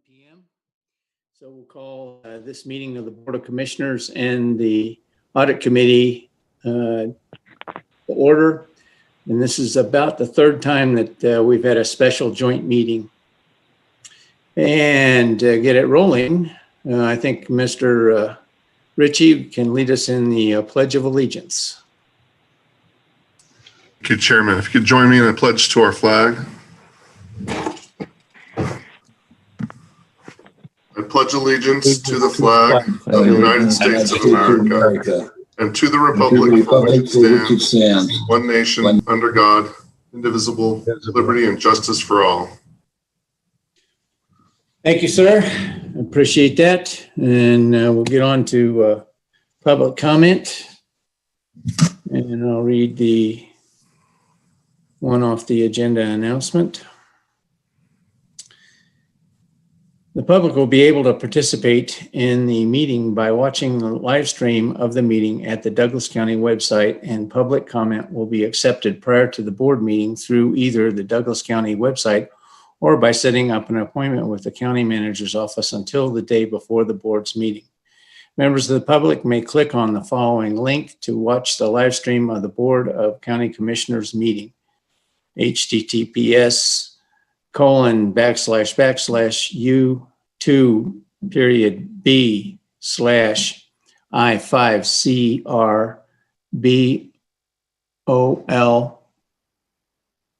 p.m. So we'll call this meeting of the Board of Commissioners and the Audit Committee to order. And this is about the third time that we've had a special joint meeting. And get it rolling, I think Mr. Ritchie can lead us in the Pledge of Allegiance. Thank you, Chairman. If you could join me in a pledge to our flag. I pledge allegiance to the flag of the United States of America and to the republic for which it stands, one nation, under God, indivisible, liberty and justice for all. Thank you, sir. I appreciate that. And we'll get on to public comment. And I'll read the one off the agenda announcement. The public will be able to participate in the meeting by watching the live stream of the meeting at the Douglas County website, and public comment will be accepted prior to the board meeting through either the Douglas County website or by setting up an appointment with the county manager's office until the day before the board's meeting. Members of the public may click on the following link to watch the live stream of the Board of County Commissioners meeting: https://u2.b/I5CRBOL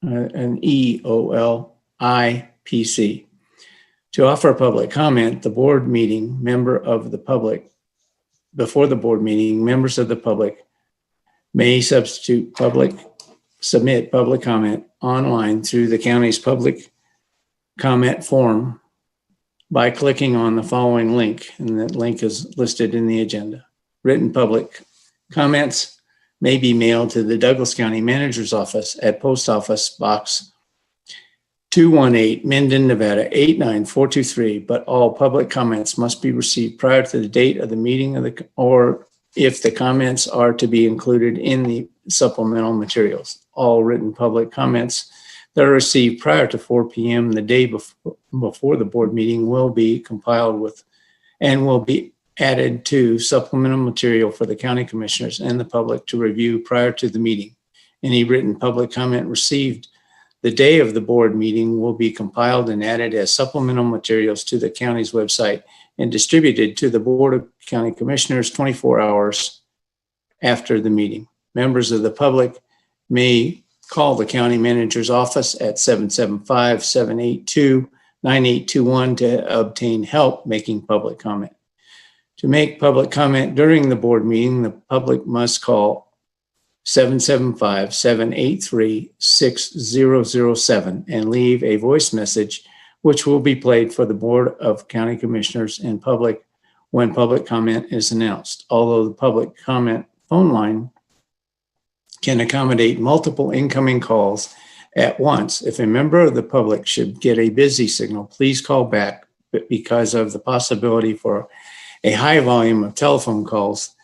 and EOLIPC. To offer public comment, the board meeting member of the public, before the board meeting, members of the public may submit public comment online through the county's public comment form by clicking on the following link, and that link is listed in the agenda. Written public comments may be mailed to the Douglas County Manager's Office at Post Office Box 218, Minden, Nevada 89423, but all public comments must be received prior to the date of the meeting or if the comments are to be included in the supplemental materials. All written public comments that are received prior to 4 p.m. the day before the board meeting will be compiled with and will be added to supplemental material for the county commissioners and the public to review prior to the meeting. Any written public comment received the day of the board meeting will be compiled and added as supplemental materials to the county's website and distributed to the Board of County Commissioners 24 hours after the meeting. Members of the public may call the county manager's office at 775-782-9821 to obtain help making public comment. To make public comment during the board meeting, the public must call 775-783-6007 and leave a voice message, which will be played for the Board of County Commissioners and public when public comment is announced. Although the public comment phone line can accommodate multiple incoming calls at once, if a member of the public should get a busy signal, please call back. But because of the possibility for a high volume of telephone calls,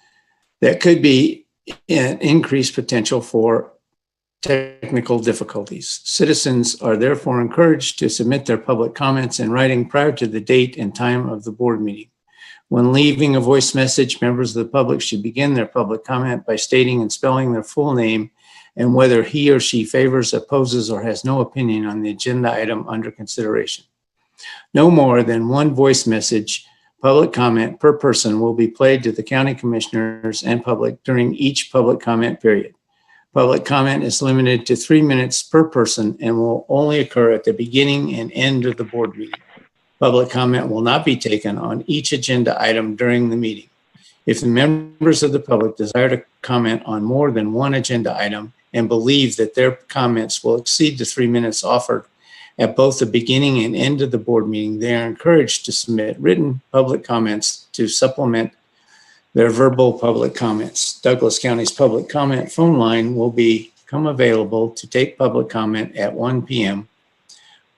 that could be an increased potential for technical difficulties. Citizens are therefore encouraged to submit their public comments in writing prior to the date and time of the board meeting. When leaving a voice message, members of the public should begin their public comment by stating and spelling their full name and whether he or she favors, opposes, or has no opinion on the agenda item under consideration. No more than one voice message public comment per person will be played to the county commissioners and public during each public comment period. Public comment is limited to 3 minutes per person and will only occur at the beginning and end of the board meeting. Public comment will not be taken on each agenda item during the meeting. If the members of the public desire to comment on more than one agenda item and believe that their comments will exceed the 3 minutes offered at both the beginning and end of the board meeting, they are encouraged to submit written public comments to supplement their verbal public comments. Douglas County's public comment phone line will become available to take public comment at 1 p.m.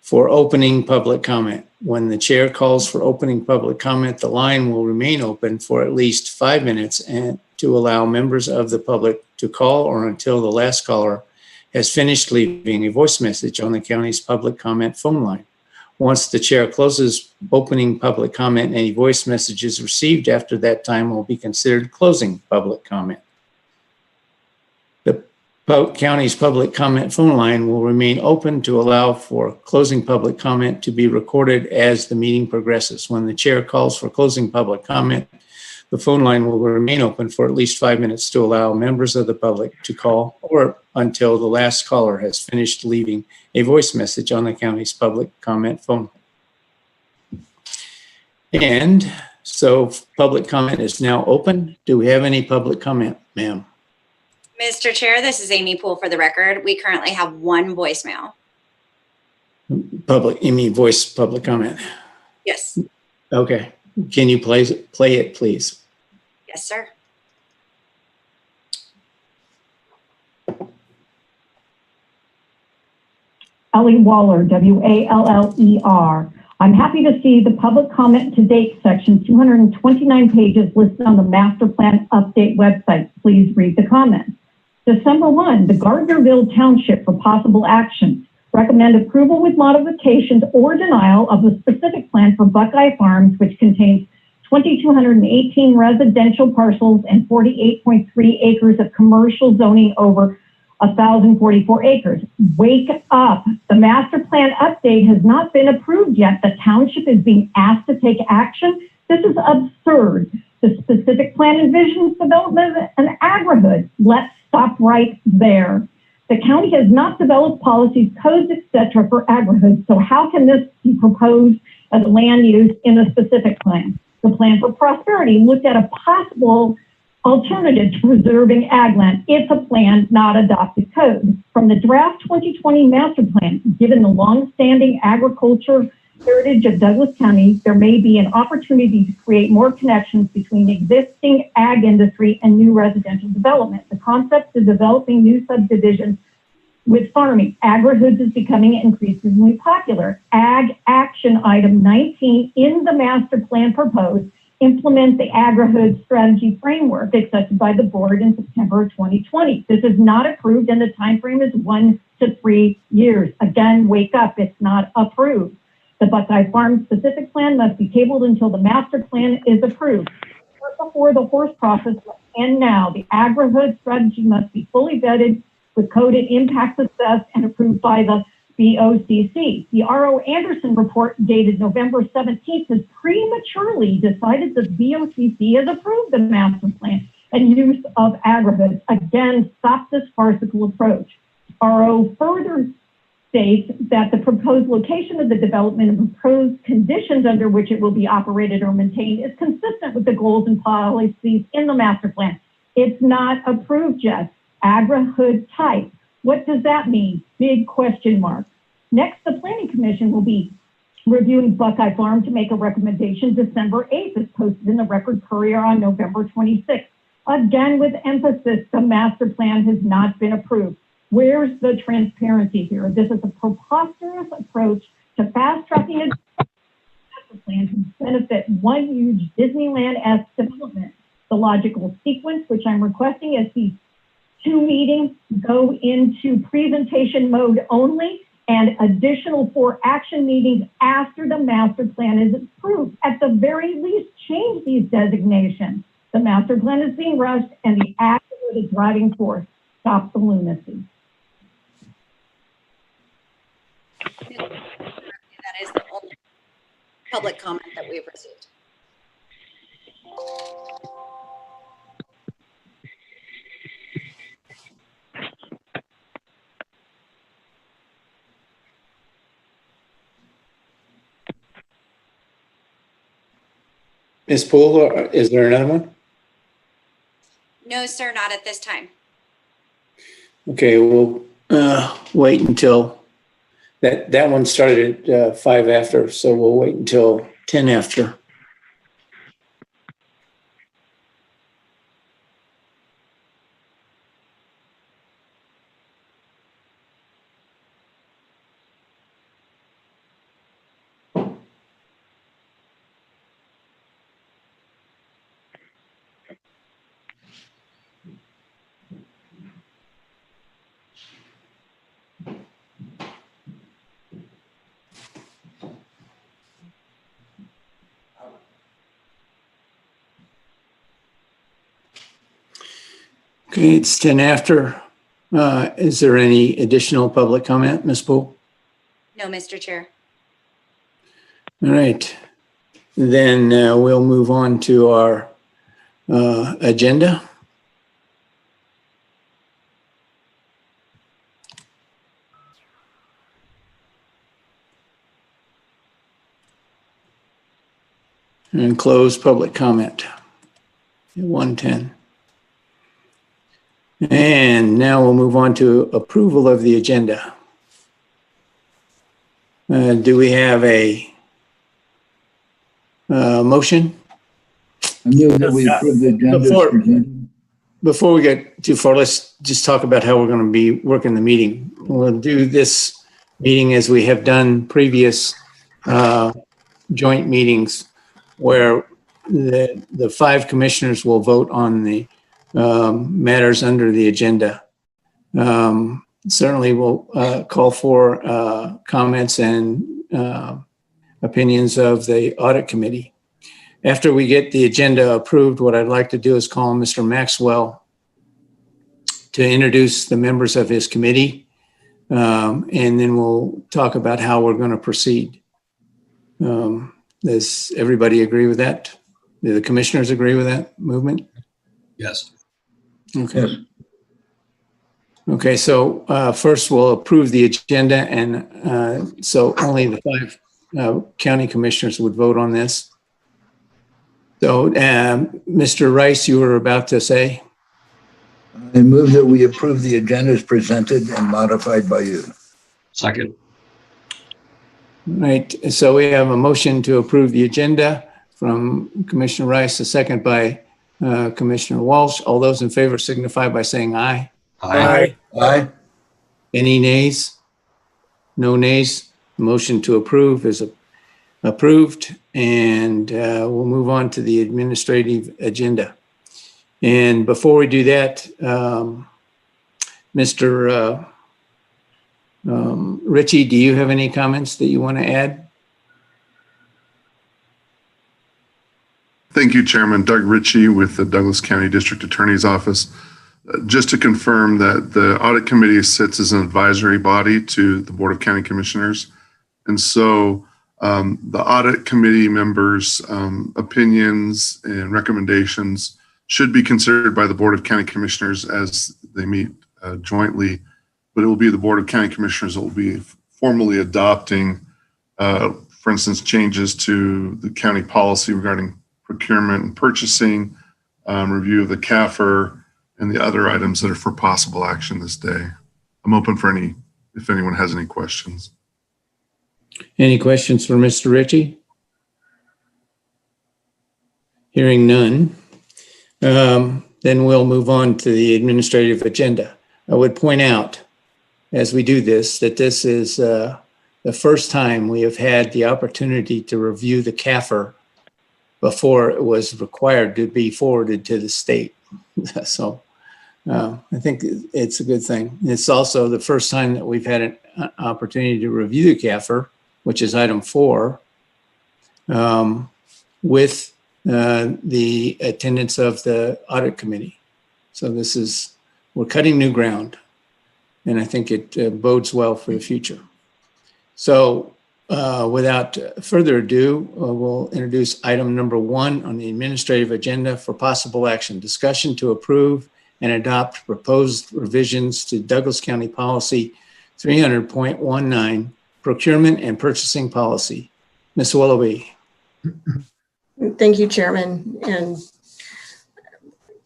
for opening public comment. When the chair calls for opening public comment, the line will remain open for at least 5 minutes and to allow members of the public to call or until the last caller has finished leaving a voice message on the county's public comment phone line. Once the chair closes opening public comment, any voice messages received after that time will be considered closing public comment. The county's public comment phone line will remain open to allow for closing public comment to be recorded as the meeting progresses. When the chair calls for closing public comment, the phone line will remain open for at least 5 minutes to allow members of the public to call or until the last caller has finished leaving a voice message on the county's public comment phone. And so public comment is now open. Do we have any public comment, ma'am? Mr. Chair, this is Amy Poole for the record. We currently have one voicemail. Voice public comment? Yes. Okay. Can you play it, please? Yes, sir. Ellie Waller, W-A-L-L-E-R. I'm happy to see the public comment to date section, 229 pages listed on the master plan update website. Please read the comments. December 1, the Gardnerville Township for possible action. Recommend approval with modifications or denial of the specific plan for Buckeye Farms, which contains 2,218 residential parcels and 48.3 acres of commercial zoning over 1,044 acres. Wake up. The master plan update has not been approved yet. The township is being asked to take action. This is absurd. The specific plan envisions development of an agri-hood. Let's stop right there. The county has not developed policies, codes, etc. for agri-hoods. So how can this be proposed as land use in a specific plan? The plan for prosperity looked at a possible alternative to preserving ag land. It's a plan, not adopted code. From the draft 2020 master plan, given the long-standing agriculture heritage of Douglas County, there may be an opportunity to create more connections between existing ag industry and new residential development. The concept of developing new subdivisions with farming. Agri-hoods is becoming increasingly popular. Ag action item 19 in the master plan proposed implement the agri-hood strategy framework accepted by the board in September 2020. This is not approved and the time frame is 1 to 3 years. Again, wake up, it's not approved. The Buckeye Farm specific plan must be tabled until the master plan is approved. Before the horse process will end now, the agri-hood strategy must be fully vetted with coded impacts assessed and approved by the BOCC. The R.O. Anderson report dated November 17th has prematurely decided that BOCC has approved the master plan and use of agri-hoods. Again, stop this farcical approach. R.O. further states that the proposed location of the development and proposed conditions under which it will be operated or maintained is consistent with the goals and policies in the master plan. It's not approved yet. Agri-hood type. What does that mean? Big question mark. Next, the Planning Commission will be reviewing Buckeye Farm to make a recommendation December 8th, as posted in the Record Courier on November 26th. Again, with emphasis, the master plan has not been approved. Where's the transparency here? This is a preposterous approach to fast-tracking a master plan to benefit one huge Disneyland-esque development. The logical sequence, which I'm requesting, is these two meetings go into presentation mode only and additional 4 action meetings after the master plan is approved. At the very least, change these designations. The master plan is being rushed and the act of the driving force. Stop the lunacy. That is the only public comment that we've received. Ms. Poole, is there another one? No, sir, not at this time. Okay, we'll wait until that one started at 5 after, so we'll wait until 10 after. Okay, it's 10 after. Is there any additional public comment, Ms. Poole? No, Mr. Chair. All right. Then we'll move on to our agenda. And close public comment at 1:10. And now we'll move on to approval of the agenda. Do we have a motion? I move that we approve the agenda as presented. Before we get too far, let's just talk about how we're going to be working the meeting. We'll do this meeting as we have done previous joint meetings, where the 5 commissioners will vote on the matters under the agenda. Certainly we'll call for comments and opinions of the audit committee. After we get the agenda approved, what I'd like to do is call Mr. Maxwell to introduce the members of his committee, and then we'll talk about how we're going to proceed. Does everybody agree with that? Do the commissioners agree with that movement? Yes. Okay. Yes. Okay, so first we'll approve the agenda, and so only the 5 county commissioners would vote on this. So, Mr. Rice, you were about to say? I move that we approve the agenda as presented and modified by you. Second. Right, so we have a motion to approve the agenda from Commissioner Rice, a second by Commissioner Walsh. All those in favor signify by saying aye. Aye. Aye. Any nays? No nays. Motion to approve is approved, and we'll move on to the administrative agenda. And before we do that, Mr. Ritchie, do you have any comments that you want to add? Thank you, Chairman. Doug Ritchie with the Douglas County District Attorney's Office. Just to confirm that the Audit Committee sits as an advisory body to the Board of County Commissioners. And so the Audit Committee members' opinions and recommendations should be considered by the Board of County Commissioners as they meet jointly, but it will be the Board of County Commissioners that will be formally adopting, for instance, changes to the county policy regarding procurement and purchasing, review of the CAFR, and the other items that are for possible action this day. I'm open for if anyone has any questions. Any questions for Mr. Ritchie? Hearing none, then we'll move on to the administrative agenda. I would point out, as we do this, that this is the first time we have had the opportunity to review the CAFR before it was required to be forwarded to the state. So I think it's a good thing. It's also the first time that we've had an opportunity to review the CAFR, which is item 4, with the attendance of the audit committee. So we're cutting new ground, and I think it bodes well for the future. So without further ado, we'll introduce item number 1 on the administrative agenda for possible action: discussion to approve and adopt proposed revisions to Douglas County Policy 300.19, Procurement and Purchasing Policy. Ms. Willoughby. Thank you, Chairman, and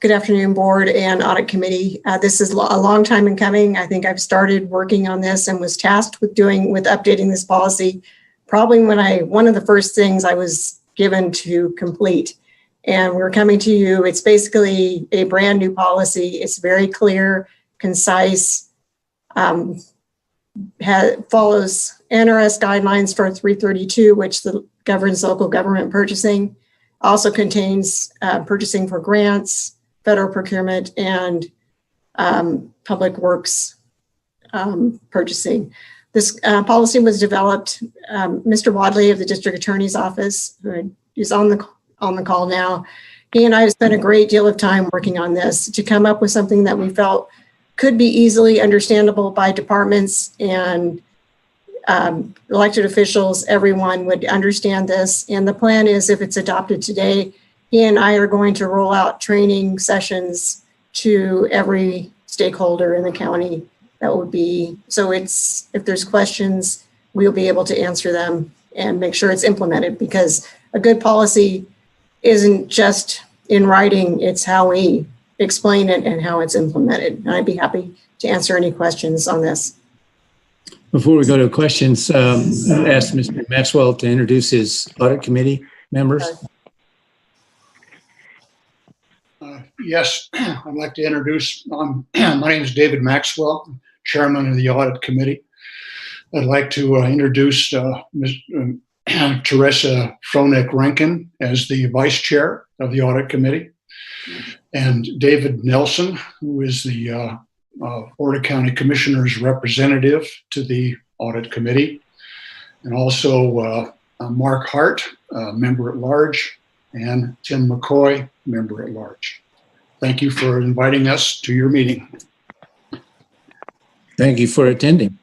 good afternoon, Board and Audit Committee. This is a long time in coming. I think I've started working on this and was tasked with updating this policy probably one of the first things I was given to complete. And we're coming to you. It's basically a brand new policy. It's very clear, concise, follows NRS guidelines for 332, which governs local government purchasing. Also contains purchasing for grants, federal procurement, and public works purchasing. This policy was developed. Mr. Wadley of the District Attorney's Office, who is on the call now, He and I have spent a great deal of time working on this to come up with something that we felt could be easily understandable by departments and elected officials. Everyone would understand this. And the plan is, if it's adopted today, he and I are going to roll out training sessions to every stakeholder in the county. That would be, so it's, if there's questions, we'll be able to answer them and make sure it's implemented, because a good policy isn't just in writing, it's how we explain it and how it's implemented. And I'd be happy to answer any questions on this. Before we go to questions, I'll ask Mr. Maxwell to introduce his audit committee members. Yes, I'd like to introduce, my name is David Maxwell, Chairman of the Audit Committee. I'd like to introduce Ms. Teresa Fronek-Rankin as the Vice Chair of the Audit Committee, and David Nelson, who is the Board of County Commissioners representative to the Audit Committee, and also Mark Hart, member at large, and Tim McCoy, member at large. Thank you for inviting us to your meeting. Thank you for attending.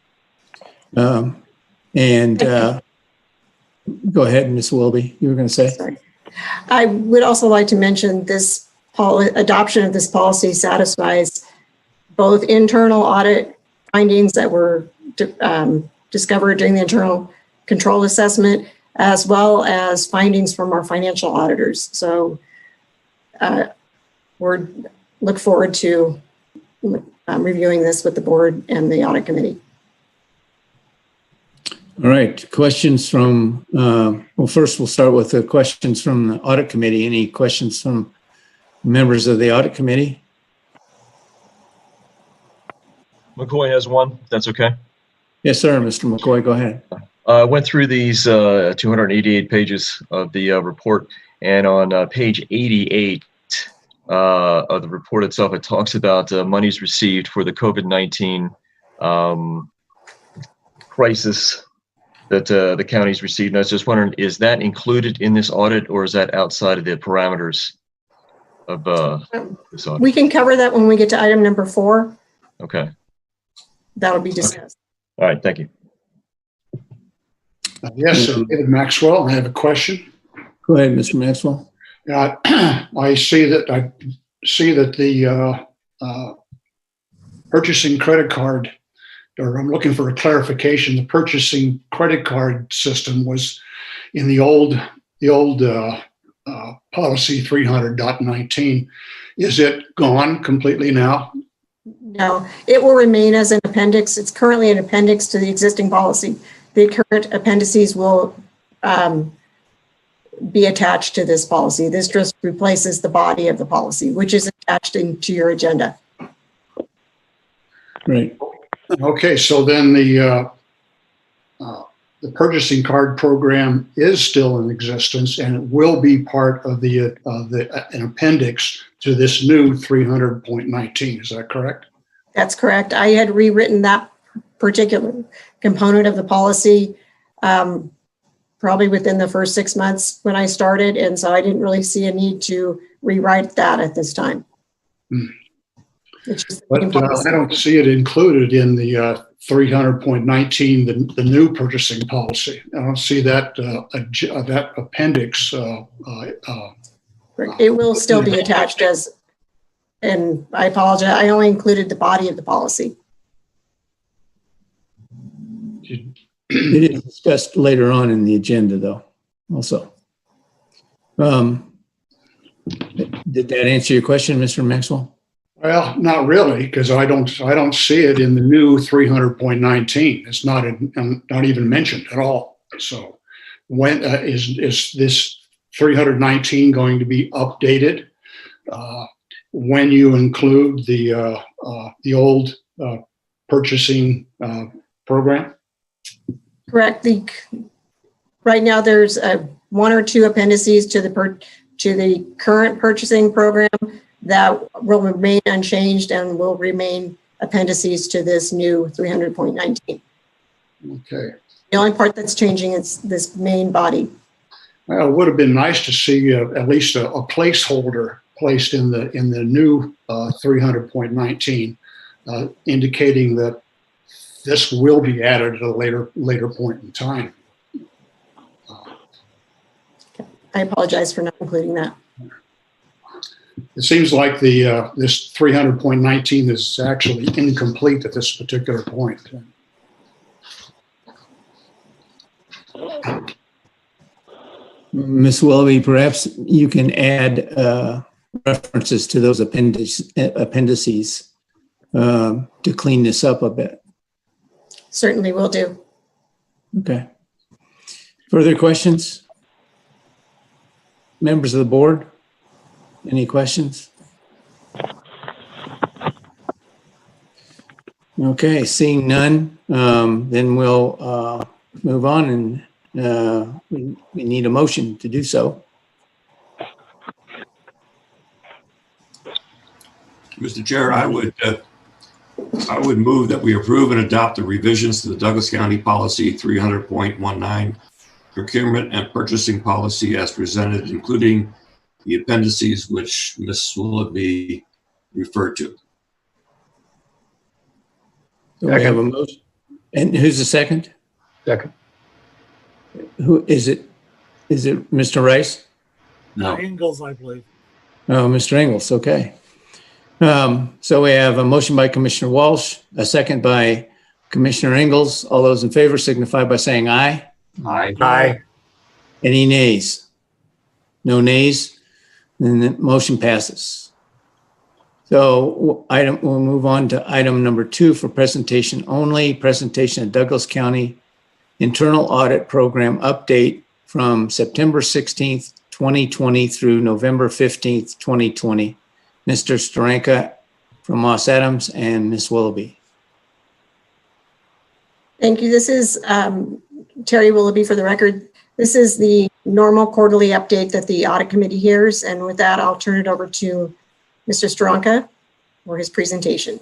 Go ahead, Ms. Wilby, you were going to say? Sorry. I would also like to mention this adoption of this policy satisfies both internal audit findings that were discovered during the internal control assessment, as well as findings from our financial auditors. So we look forward to reviewing this with the board and the audit committee. All right, questions from, well, first we'll start with the questions from the audit committee. Any questions from members of the audit committee? McCoy has one, if that's okay. Yes, sir, Mr. McCoy, go ahead. I went through these 288 pages of the report, and on page 88 of the report itself, it talks about monies received for the COVID-19 crisis that the counties received. And I was just wondering, is that included in this audit, or is that outside of the parameters of this audit? We can cover that when we get to item number 4. Okay. That'll be discussed. All right, thank you. Yes, David Maxwell, I have a question. Go ahead, Mr. Maxwell. I see that the purchasing credit card, or I'm looking for a clarification. The purchasing credit card system was in the old policy 300.19. Is it gone completely now? No, it will remain as an appendix. It's currently an appendix to the existing policy. The current appendices will be attached to this policy. This just replaces the body of the policy, which is attached into your agenda. Right. Okay, so then the purchasing card program is still in existence, and it will be part of an appendix to this new 300.19. Is that correct? That's correct. I had rewritten that particular component of the policy probably within the first 6 months when I started, and so I didn't really see a need to rewrite that at this time. But I don't see it included in the 300.19, the new purchasing policy. I don't see that that appendix. It will still be attached as, and I apologize, I only included the body of the policy. It is discussed later on in the agenda, though, also. Did that answer your question, Mr. Maxwell? Well, not really, because I don't see it in the new 300.19. It's not even mentioned at all. So when is this 319 going to be updated when you include the old purchasing program? Correct. Right now there's 1 or 2 appendices to the current purchasing program that will remain unchanged and will remain appendices to this new 300.19. Okay. The only part that's changing is this main body. Well, it would have been nice to see at least a placeholder placed in the new 300.19, indicating that this will be added at a later point in time. I apologize for not including that. It seems like this 300.19 is actually incomplete at this particular point. Ms. Willoughby, perhaps you can add references to those appendices to clean this up a bit. Certainly will do. Okay. Further questions? Members of the board, any questions? Okay, seeing none, then we'll move on, and we need a motion to do so. Mr. Chair, I would move that we approve and adopt the revisions to the Douglas County Policy 300.19 procurement and purchasing policy as presented, including the appendices which Ms. Willoughby referred to. So we have a motion. And who's the second? Second. Who is it? Is it Mr. Rice? No. Ingalls, I believe. Oh, Mr. Ingles, okay. So we have a motion by Commissioner Walsh, a second by Commissioner Ingles. All those in favor signify by saying aye. Aye. Aye. Any nays? No nays? Then the motion passes. So we'll move on to item number 2 for presentation only. Presentation of Douglas County Internal Audit Program update from September 16th, 2020 through November 15th, 2020. Mr. Starenka from Moss Adams and Ms. Willoughby. Thank you. This is Terry Willoughby for the record. This is the normal quarterly update that the audit committee hears. And with that, I'll turn it over to Mr. Starenka for his presentation.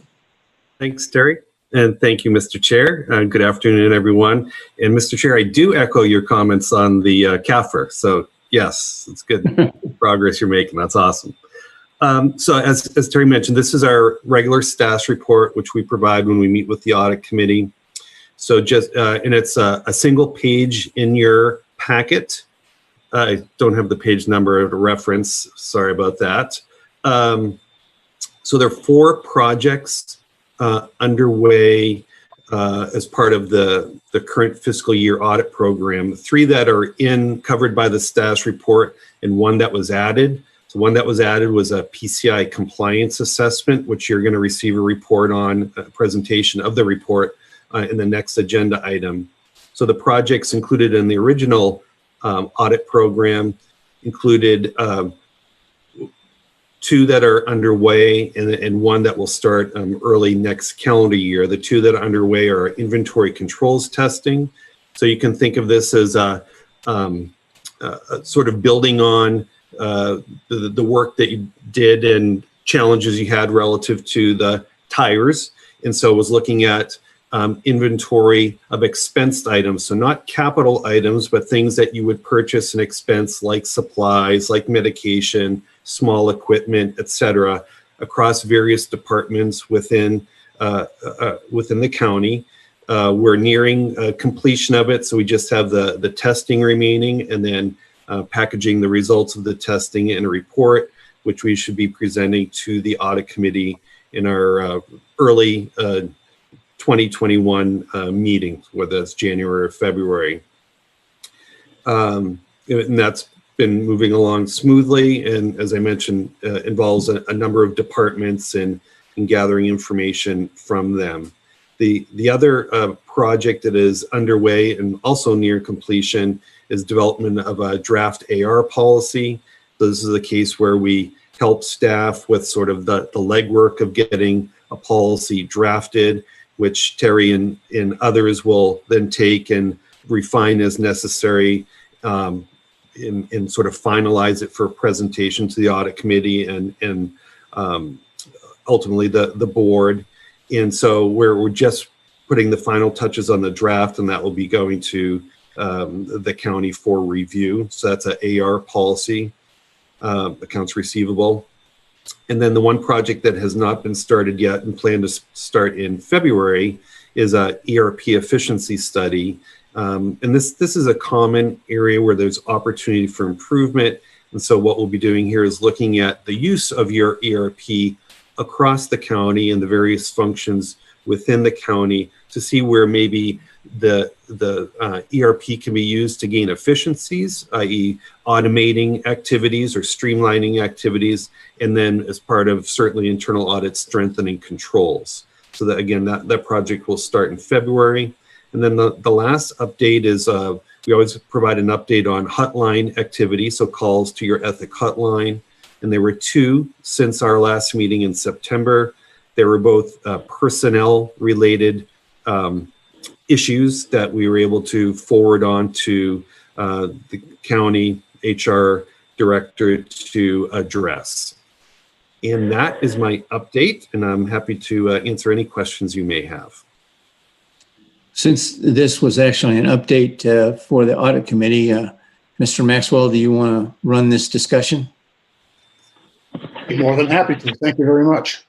Thanks, Terry. And thank you, Mr. Chair. Good afternoon, everyone. And Mr. Chair, I do echo your comments on the CAFR. So yes, it's good progress you're making. That's awesome. So as Terry mentioned, this is our regular status report, which we provide when we meet with the audit committee. So just, and it's a single page in your packet. I don't have the page number to reference. Sorry about that. So there are 4 projects underway as part of the current fiscal year audit program. 3 that are covered by the status report and 1 that was added. So one that was added was a PCI compliance assessment, which you're going to receive a report on, a presentation of the report in the next agenda item. So the projects included in the original audit program included 2 that are underway and 1 that will start early next calendar year. The 2 that are underway are inventory controls testing. So you can think of this as a sort of building on the work that you did and challenges you had relative to the tires. And so was looking at inventory of expensed items. So not capital items, but things that you would purchase and expense like supplies, like medication, small equipment, etc., across various departments within the county. We're nearing completion of it. So we just have the testing remaining and then packaging the results of the testing in a report, which we should be presenting to the audit committee in our early 2021 meeting, whether that's January or February. And that's been moving along smoothly. And as I mentioned, involves a number of departments and gathering information from them. The other project that is underway and also near completion is development of a draft AR policy. So this is a case where we help staff with sort of the legwork of getting a policy drafted, which Terry and others will then take and refine as necessary and sort of finalize it for presentation to the audit committee and ultimately the board. And so we're just putting the final touches on the draft, and that will be going to the county for review. So that's an AR policy, accounts receivable. And then the one project that has not been started yet and planned to start in February is a ERP efficiency study. And this is a common area where there's opportunity for improvement. And so what we'll be doing here is looking at the use of your ERP across the county and the various functions within the county to see where maybe the ERP can be used to gain efficiencies, i.e. automating activities or streamlining activities, and then as part of certainly internal audit, strengthening controls. So that again, that project will start in February. And then the last update is we always provide an update on hotline activity, so calls to your ethic hotline. And there were 2 since our last meeting in September. They were both personnel related issues that we were able to forward on to the county HR director to address. And that is my update, and I'm happy to answer any questions you may have. Since this was actually an update for the audit committee, Mr. Maxwell, do you want to run this discussion? Be more than happy to. Thank you very much.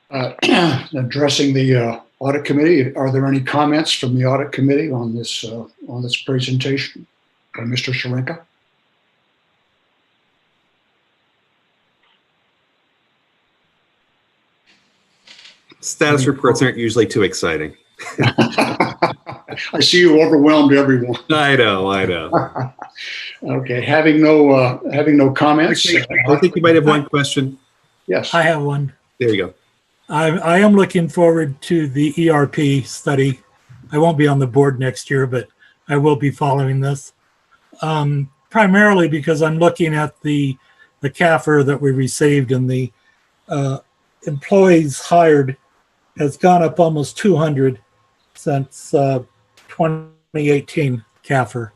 Addressing the audit committee, are there any comments from the audit committee on this presentation by Mr. Sharenka? Status reports aren't usually too exciting. I see you overwhelmed everyone. I know. Okay, having no comments. I think you might have one question. Yes. I have one. There you go. I am looking forward to the ERP study. I won't be on the board next year, but I will be following this. Primarily because I'm looking at the CAFR that we received, and the employees hired has gone up almost 200 since 2018 CAFR.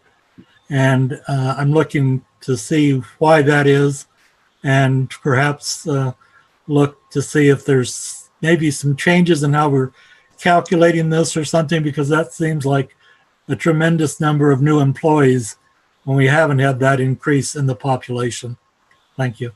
And I'm looking to see why that is, and perhaps look to see if there's maybe some changes in how we're calculating this or something, because that seems like a tremendous number of new employees when we haven't had that increase in the population. Thank you.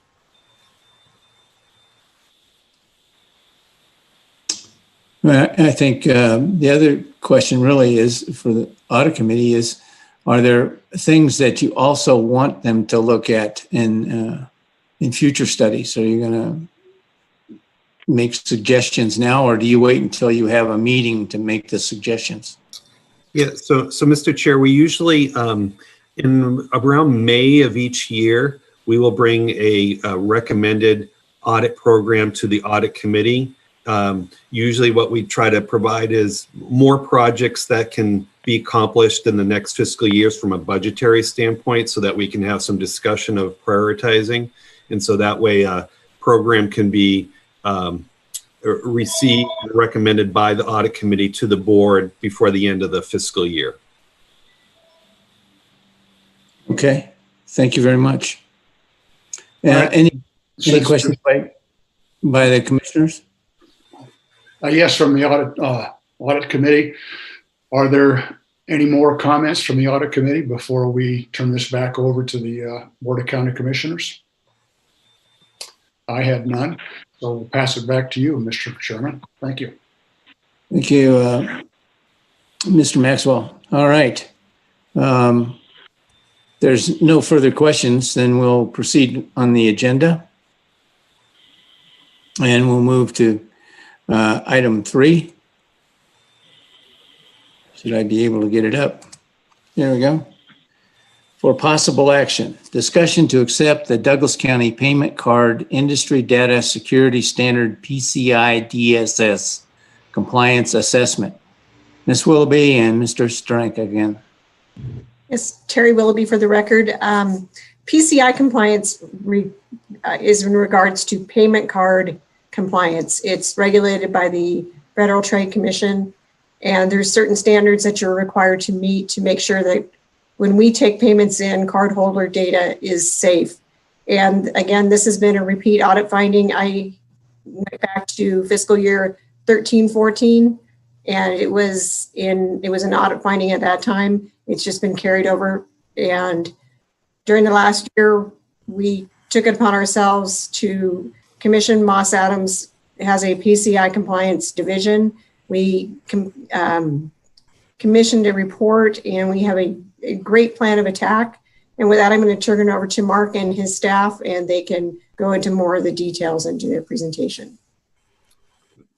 I think the other question really is for the audit committee is, are there things that you also want them to look at in future studies? Are you going to make suggestions now, or do you wait until you have a meeting to make the suggestions? Yeah, so Mr. Chair, we usually, in around May of each year, we will bring a recommended audit program to the audit committee. Usually what we try to provide is more projects that can be accomplished in the next fiscal years from a budgetary standpoint, so that we can have some discussion of prioritizing. And so that way a program can be received and recommended by the audit committee to the board before the end of the fiscal year. Okay, thank you very much. Any questions by the commissioners? Yes, from the audit committee. Are there any more comments from the audit committee before we turn this back over to the Board of County Commissioners? I had none, so we'll pass it back to you, Mr. Chairman. Thank you. Thank you, Mr. Maxwell. All right. There's no further questions, then we'll proceed on the agenda. And we'll move to item 3. Should I be able to get it up? There we go. For possible action, discussion to accept the Douglas County Payment Card Industry Data Security Standard PCI DSS Compliance Assessment. Ms. Willoughby and Mr. Strank again. Yes, Terry Willoughby for the record. PCI compliance is in regards to payment card compliance. It's regulated by the Federal Trade Commission, and there's certain standards that you're required to meet to make sure that when we take payments in, cardholder data is safe. And again, this has been a repeat audit finding. I went back to fiscal year 13-14, and it was an audit finding at that time. It's just been carried over. And during the last year, we took it upon ourselves to commission. Moss Adams has a PCI compliance division. We commissioned a report, and we have a great plan of attack. And with that, I'm going to turn it over to Mark and his staff, and they can go into more of the details into their presentation.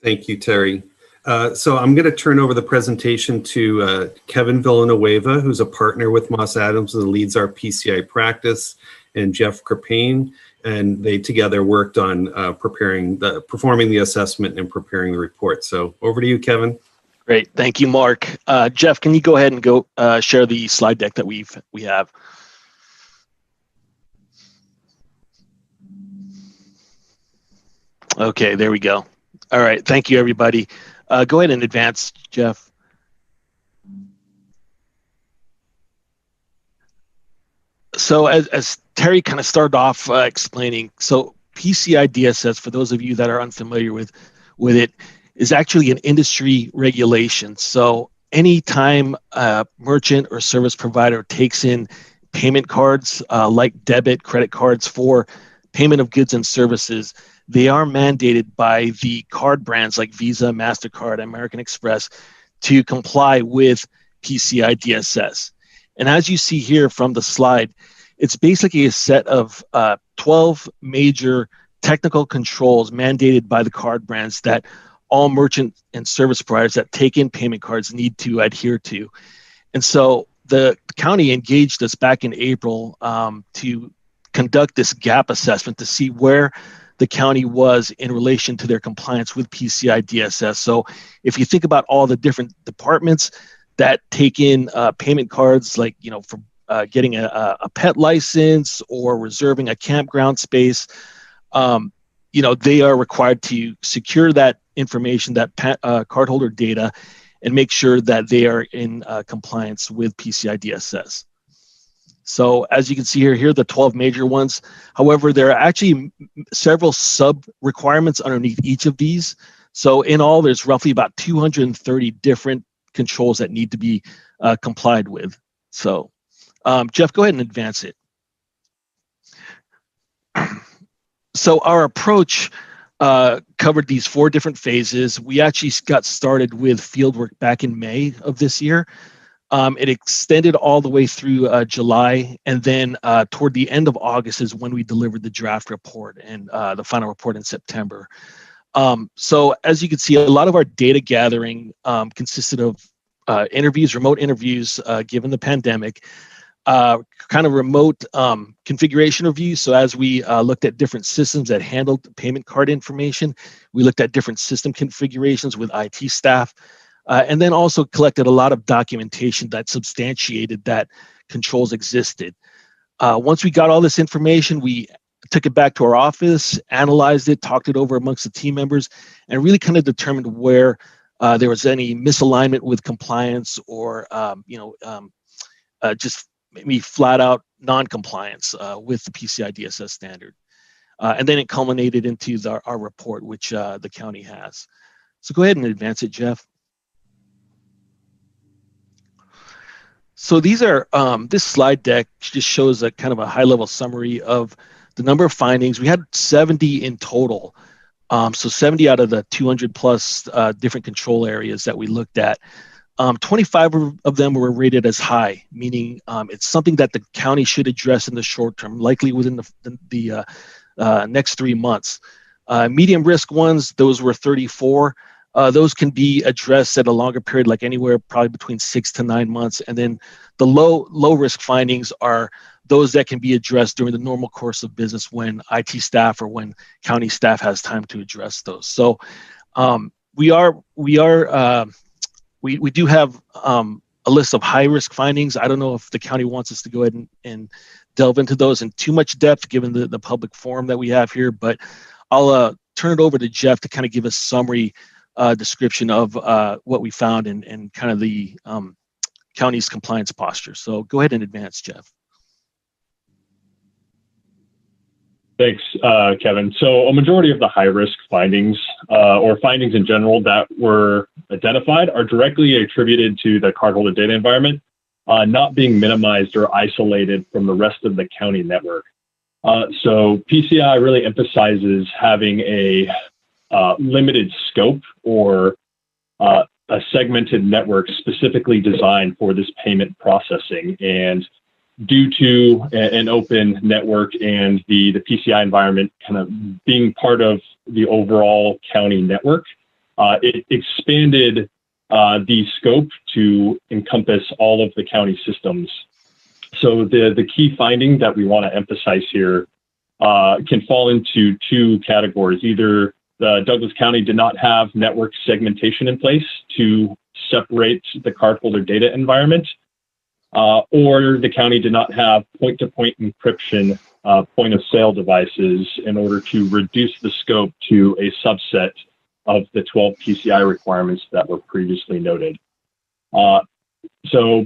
Thank you, Terry. So I'm going to turn over the presentation to Kevin Villanueva, who's a partner with Moss Adams and leads our PCI practice, and Jeff Krapane, and they together worked on performing the assessment and preparing the report. So over to you, Kevin. Great, thank you, Mark. Jeff, can you go ahead and go share the slide deck that we have? Okay, there we go. All right, thank you, everybody. Go ahead and advance, Jeff. So as Terry kind of started off explaining, so PCI DSS, for those of you that are unfamiliar with it, is actually an industry regulation. So anytime a merchant or service provider takes in payment cards like debit, credit cards for payment of goods and services, they are mandated by the card brands like Visa, MasterCard, American Express to comply with PCI DSS. And as you see here from the slide, it's basically a set of 12 major technical controls mandated by the card brands that all merchant and service providers that take in payment cards need to adhere to. And so the county engaged us back in April to conduct this gap assessment to see where the county was in relation to their compliance with PCI DSS. So if you think about all the different departments that take in payment cards, like, you know, for getting a pet license or reserving a campground space, you know, they are required to secure that information, that cardholder data, and make sure that they are in compliance with PCI DSS. So as you can see here are the 12 major ones. However, there are actually several sub requirements underneath each of these. So in all, there's roughly about 230 different controls that need to be complied with. So Jeff, go ahead and advance it. So our approach covered these 4 different phases. We actually got started with fieldwork back in May of this year. It extended all the way through July, and then toward the end of August is when we delivered the draft report and the final report in September. So as you can see, a lot of our data gathering consisted of interviews, remote interviews, given the pandemic, kind of remote configuration reviews. So as we looked at different systems that handled payment card information, we looked at different system configurations with IT staff. And then also collected a lot of documentation that substantiated that controls existed. Once we got all this information, we took it back to our office, analyzed it, talked it over amongst the team members, and really kind of determined where there was any misalignment with compliance or just maybe flat out non-compliance with the PCI DSS standard. And then it culminated into our report, which the county has. So go ahead and advance it, Jeff. So these are, this slide deck just shows a kind of a high level summary of the number of findings. We had 70 in total. So 70 out of the 200 plus different control areas that we looked at. 25 of them were rated as high, meaning it's something that the county should address in the short term, likely within the next 3 months. Medium risk ones, those were 34. Those can be addressed at a longer period, like anywhere probably between 6 to 9 months. And then the low risk findings are those that can be addressed during the normal course of business when IT staff or when county staff has time to address those. So we do have a list of high risk findings. I don't know if the county wants us to go ahead and delve into those in too much depth given the public forum that we have here, but I'll turn it over to Jeff to kind of give a summary description of what we found and kind of the county's compliance posture. So go ahead and advance, Jeff. Thanks, Kevin. So a majority of the high-risk findings or findings in general that were identified are directly attributed to the cardholder data environment not being minimized or isolated from the rest of the county network. So PCI really emphasizes having a limited scope or a segmented network specifically designed for this payment processing. And due to an open network and the PCI environment kind of being part of the overall county network, it expanded the scope to encompass all of the county systems. So the key finding that we want to emphasize here can fall into two categories. Either Douglas County did not have network segmentation in place to separate the cardholder data environment, or the county did not have point-to-point encryption point-of-sale devices in order to reduce the scope to a subset of the 12 PCI requirements that were previously noted. So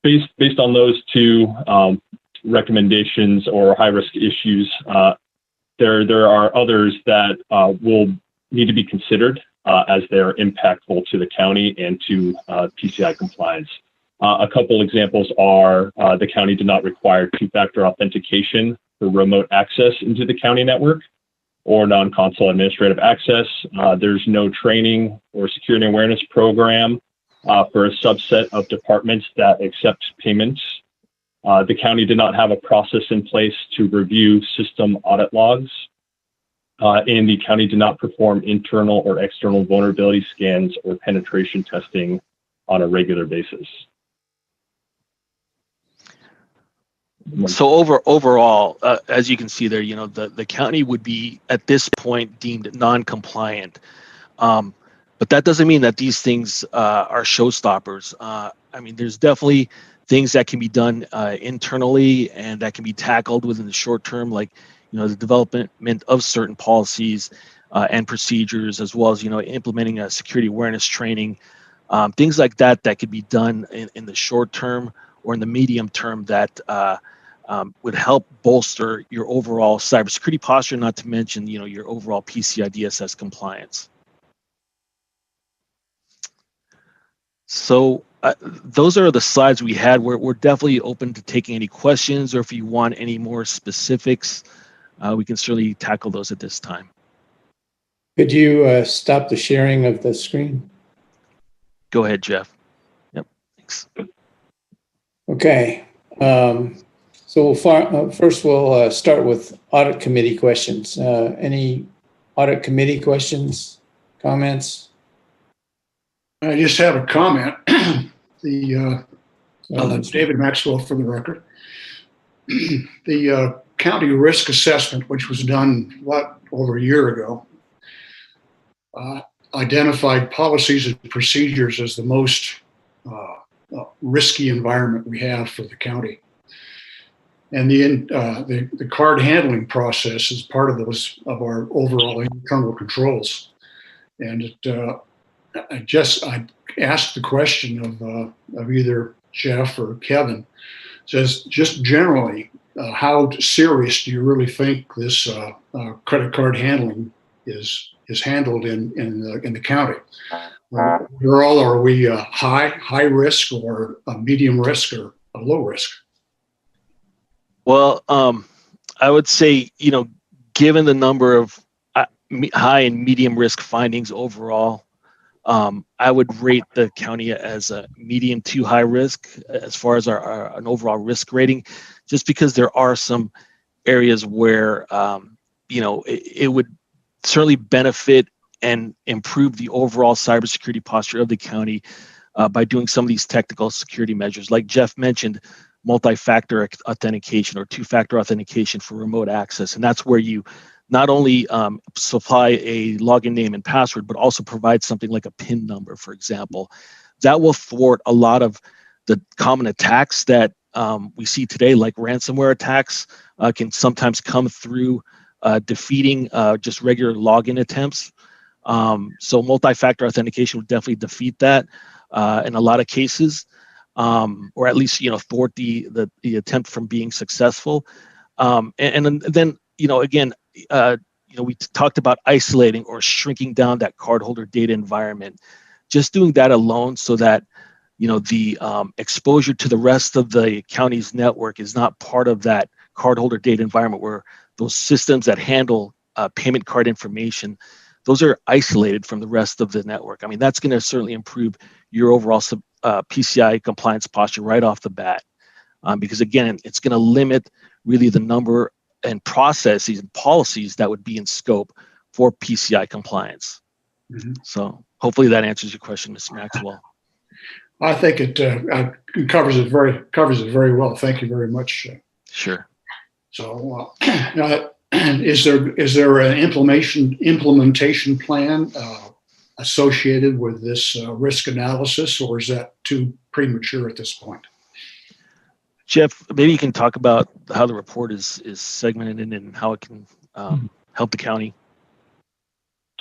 based on those two recommendations or high-risk issues, there are others that will need to be considered as they're impactful to the county and to PCI compliance. A couple examples are the county did not require two-factor authentication for remote access into the county network or non-console administrative access. There's no training or security awareness program for a subset of departments that accept payments. The county did not have a process in place to review system audit logs. And the county did not perform internal or external vulnerability scans or penetration testing on a regular basis. So overall, as you can see there, you know, the county would be at this point deemed non-compliant. But that doesn't mean that these things are showstoppers. I mean, there's definitely things that can be done internally and that can be tackled within the short term, like, you know, the development of certain policies and procedures, as well as, you know, implementing a security awareness training, things like that that could be done in the short term or in the medium term that would help bolster your overall cybersecurity posture, not to mention, you know, your overall PCI DSS compliance. So those are the slides we had. We're definitely open to taking any questions, or if you want any more specifics, we can certainly tackle those at this time. Could you stop the sharing of the screen? Go ahead, Jeff. Yep, thanks. Okay. So first we'll start with audit committee questions. Any audit committee questions, comments? I just have a comment. David Maxwell for the record. The county risk assessment, which was done over a year ago, identified policies and procedures as the most risky environment we have for the county. And the card handling process is part of our overall internal controls. And I asked the question of either Jeff or Kevin, says just generally, how serious do you really think this credit card handling is handled in the county? Overall, are we high risk or a medium risk or a low risk? Well, I would say, you know, given the number of high and medium risk findings overall, I would rate the county as a medium to high risk as far as an overall risk rating, just because there are some areas where, you know, it would certainly benefit and improve the overall cybersecurity posture of the county by doing some of these technical security measures. Like Jeff mentioned, multi-factor authentication or two-factor authentication for remote access. And that's where you not only supply a login name and password, but also provide something like a PIN number, for example. That will thwart a lot of the common attacks that we see today, like ransomware attacks can sometimes come through defeating just regular login attempts. So multi-factor authentication would definitely defeat that in a lot of cases, or at least, you know, thwart the attempt from being successful. And then again, we talked about isolating or shrinking down that cardholder data environment. Just doing that alone, so that the exposure to the rest of the county's network is not part of that cardholder data environment, where those systems that handle payment card information, those are isolated from the rest of the network. I mean, that's going to certainly improve your overall PCI compliance posture right off the bat, because again, it's going to limit really the number and processes and policies that would be in scope for PCI compliance. Mhm. So hopefully that answers your question, Mr. Maxwell. I think it covers it very well. Thank you very much. Sure. So, is there an implementation plan associated with this risk analysis, or is that too premature at this point? Jeff, maybe you can talk about how the report is segmented and how it can help the county.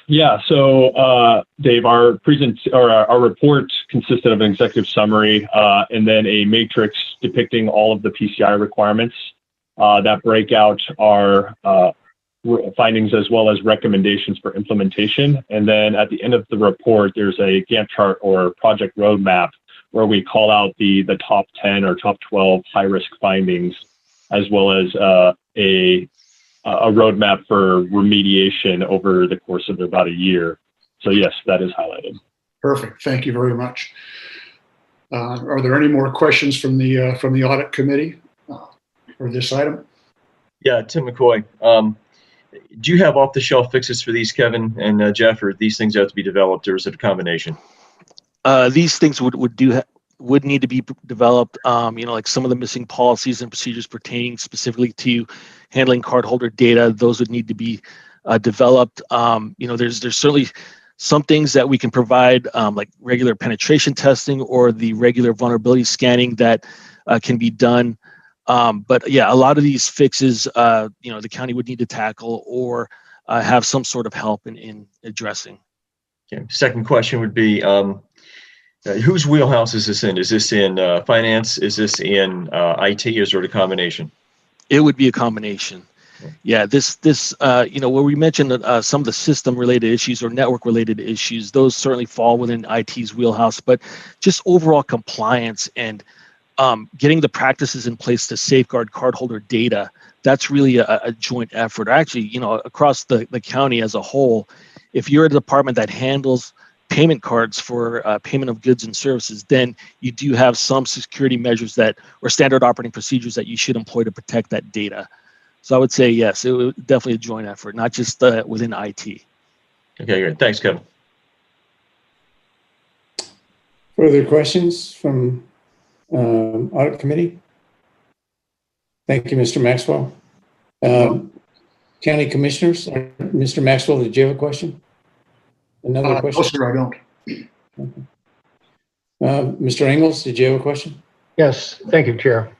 Yeah, so Dave, our report consisted of an executive summary and then a matrix depicting all of the PCI requirements that break out our findings as well as recommendations for implementation. And then at the end of the report, there's a Gantt chart or project roadmap where we call out the top 10 or top 12 high-risk findings, as well as a roadmap for remediation over the course of about a year. So yes, that is highlighted. Perfect. Thank you very much. Are there any more questions from the audit committee for this item? Yeah, Tim McCoy. Do you have off-the-shelf fixes for these, Kevin and Jeff, or these things have to be developed, or is it a combination? These things would need to be developed. Like some of the missing policies and procedures pertaining specifically to handling cardholder data, those would need to be developed. There's certainly some things that we can provide, like regular penetration testing or the regular vulnerability scanning that can be done. But yeah, a lot of these fixes, the county would need to tackle or have some sort of help in addressing. Okay. Second question would be, whose wheelhouse is this in? Is this in finance? Is this in IT, or is it a combination? It would be a combination. Yeah, this where we mentioned some of the system-related issues or network-related issues, those certainly fall within IT's wheelhouse. But just overall compliance and getting the practices in place to safeguard cardholder data, that's really a joint effort. Actually, across the county as a whole, if you're a department that handles payment cards for payment of goods and services, then you do have some security measures or standard operating procedures that you should employ to protect that data. So I would say yes, it was definitely a joint effort, not just within IT. Okay, great. Thanks, Kevin. Further questions from Audit Committee? Thank you, Mr. Maxwell. County Commissioners, Mr. Maxwell, did you have a question? Another question? No, sir, I don't. Okay. Mr. Engels, did you have a question? Yes, thank you, Chair.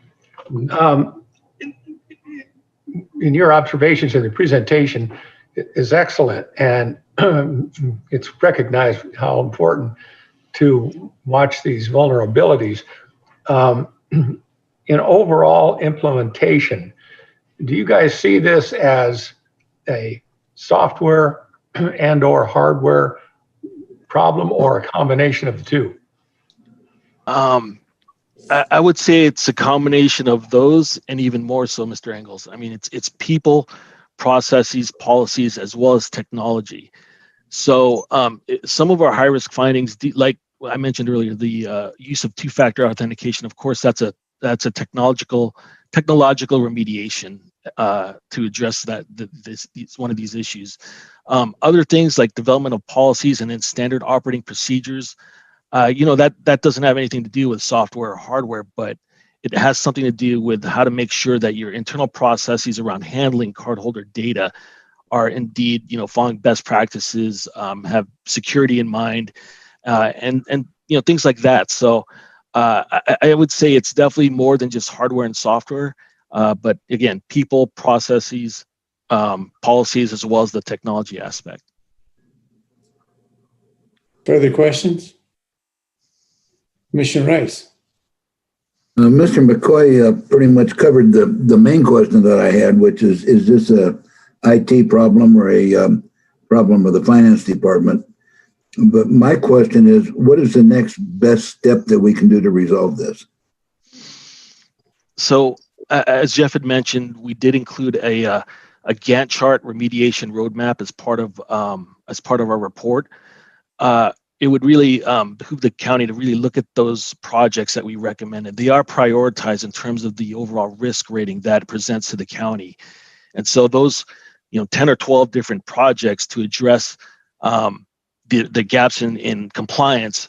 In your observations in the presentation is excellent, and it's recognized how important to watch these vulnerabilities. In overall implementation, do you guys see this as a software and/or hardware problem, or a combination of the two? I would say it's a combination of those, and even more so, Mr. Engels. I mean, it's people, processes, policies, as well as technology. So some of our high-risk findings, like I mentioned earlier, the use of two-factor authentication. Of course, that's a technological remediation to address this one of these issues. Other things like development of policies and then standard operating procedures. That doesn't have anything to do with software or hardware, but it has something to do with how to make sure that your internal processes around handling cardholder data are indeed, following best practices, have security in mind, and things like that. So I would say it's definitely more than just hardware and software, but again, people, processes, policies, as well as the technology aspect. Further questions? Commissioner Rice. Mr. McCoy pretty much covered the main question that I had, which is this a IT problem or a problem of the finance department? But my question is, what is the next best step that we can do to resolve this? So as Jeff had mentioned, we did include a Gantt chart remediation roadmap as part of our report. It would really behoove the county to really look at those projects that we recommended. They are prioritized in terms of the overall risk rating that it presents to the county. And so those, 10 or 12 different projects to address the gaps in compliance,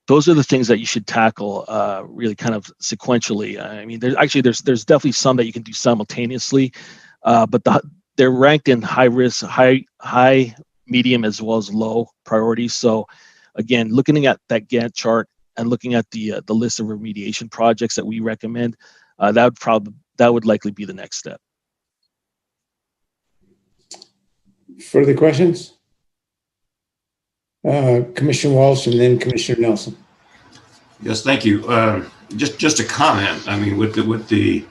those are the things that you should tackle really kind of sequentially. I mean, there's definitely some that you can do simultaneously, but they're ranked in high risk, high, medium, as well as low priorities. So again, looking at that Gantt chart and looking at the list of remediation projects that we recommend, that would likely be the next step. Further questions? Commissioner Walsh and then Commissioner Nelson. Yes, thank you. Just a comment. I mean, with the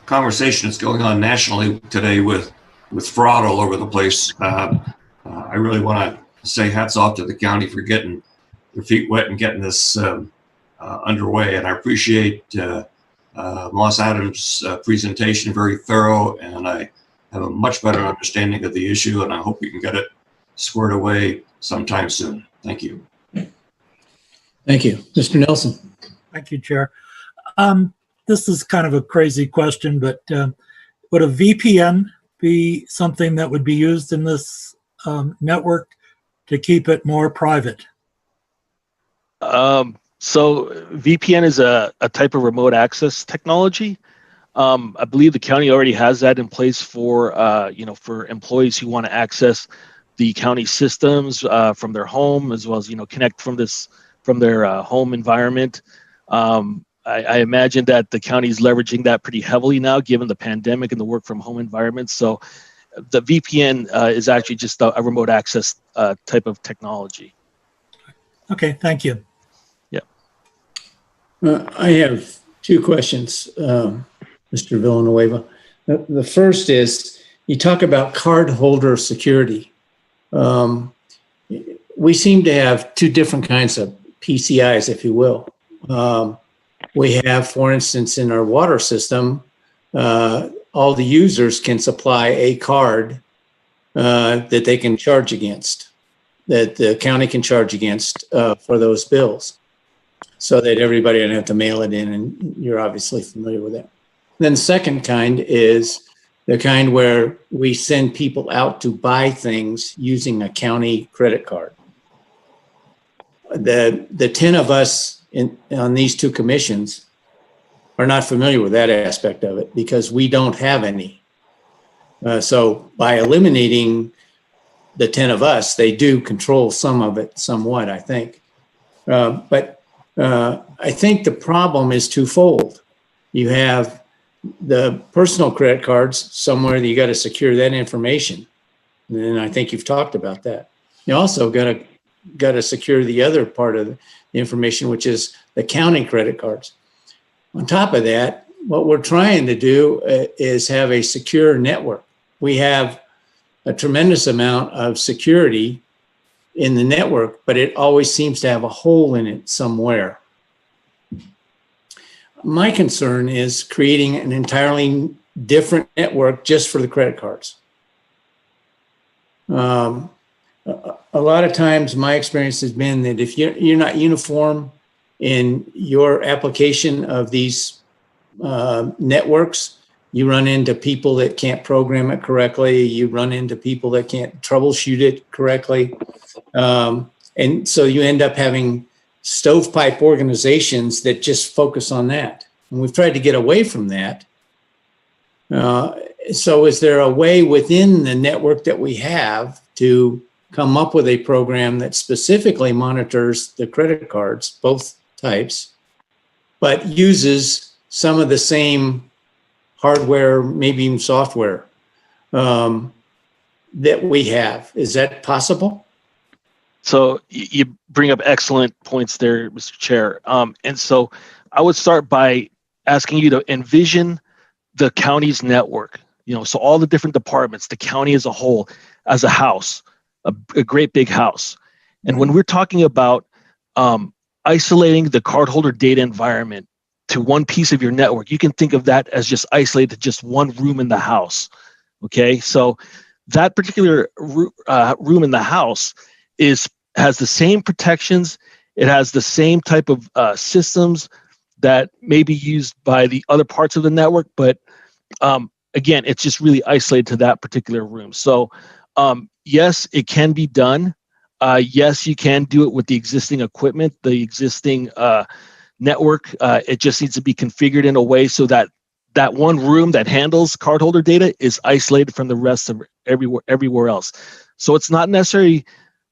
conversation that's going on nationally today with fraud all over the place, I really want to say hats off to the county for getting their feet wet and getting this underway. And I appreciate Moss Adams' presentation, very thorough, and I have a much better understanding of the issue, and I hope we can get it squared away sometime soon. Thank you. Thank you. Mr. Nelson. Thank you, Chair. This is kind of a crazy question, but would a VPN be something that would be used in this network to keep it more private? So VPN is a type of remote access technology. I believe the county already has that in place for for employees who want to access the county systems from their home, as well as connect from their home environment. I imagine that the county is leveraging that pretty heavily now, given the pandemic and the work from home environment. So the VPN is actually just a remote access type of technology. Okay, thank you. Yeah. I have two questions, Mr. Villanueva. The first is, you talk about cardholder security. We seem to have two different kinds of PCIs, if you will. We have, for instance, in our water system, all the users can supply a card that they can charge against, that the county can charge against for those bills, so that everybody doesn't have to mail it in, and you're obviously familiar with that. Then the second kind is the kind where we send people out to buy things using a county credit card. The 10 of us on these two commissions are not familiar with that aspect of it because we don't have any. So by eliminating the 10 of us, they do control some of it somewhat, I think. But I think the problem is twofold. You have the personal credit cards somewhere that you got to secure that information. And I think you've talked about that. You also got to secure the other part of the information, which is the county credit cards. On top of that, what we're trying to do is have a secure network. We have a tremendous amount of security in the network, but it always seems to have a hole in it somewhere. My concern is creating an entirely different network just for the credit cards. A lot of times my experience has been that if you're not uniform in your application of these networks, you run into people that can't program it correctly. You run into people that can't troubleshoot it correctly. And so you end up having stovepipe organizations that just focus on that. And we've tried to get away from that. So is there a way within the network that we have to come up with a program that specifically monitors the credit cards, both types, but uses some of the same hardware, maybe even software that we have? Is that possible? So you bring up excellent points there, Mr. Chair. And so I would start by asking you to envision the county's network, so all the different departments, the county as a whole, as a house, a great big house. And when we're talking about isolating the cardholder data environment to one piece of your network, you can think of that as just isolated to just one room in the house. Okay, so that particular room in the house has the same protections. It has the same type of systems that may be used by the other parts of the network, but again, it's just really isolated to that particular room. So yes, it can be done. Yes, you can do it with the existing equipment, the existing network. It just needs to be configured in a way so that that one room that handles cardholder data is isolated from the rest of everywhere else. So it's not necessarily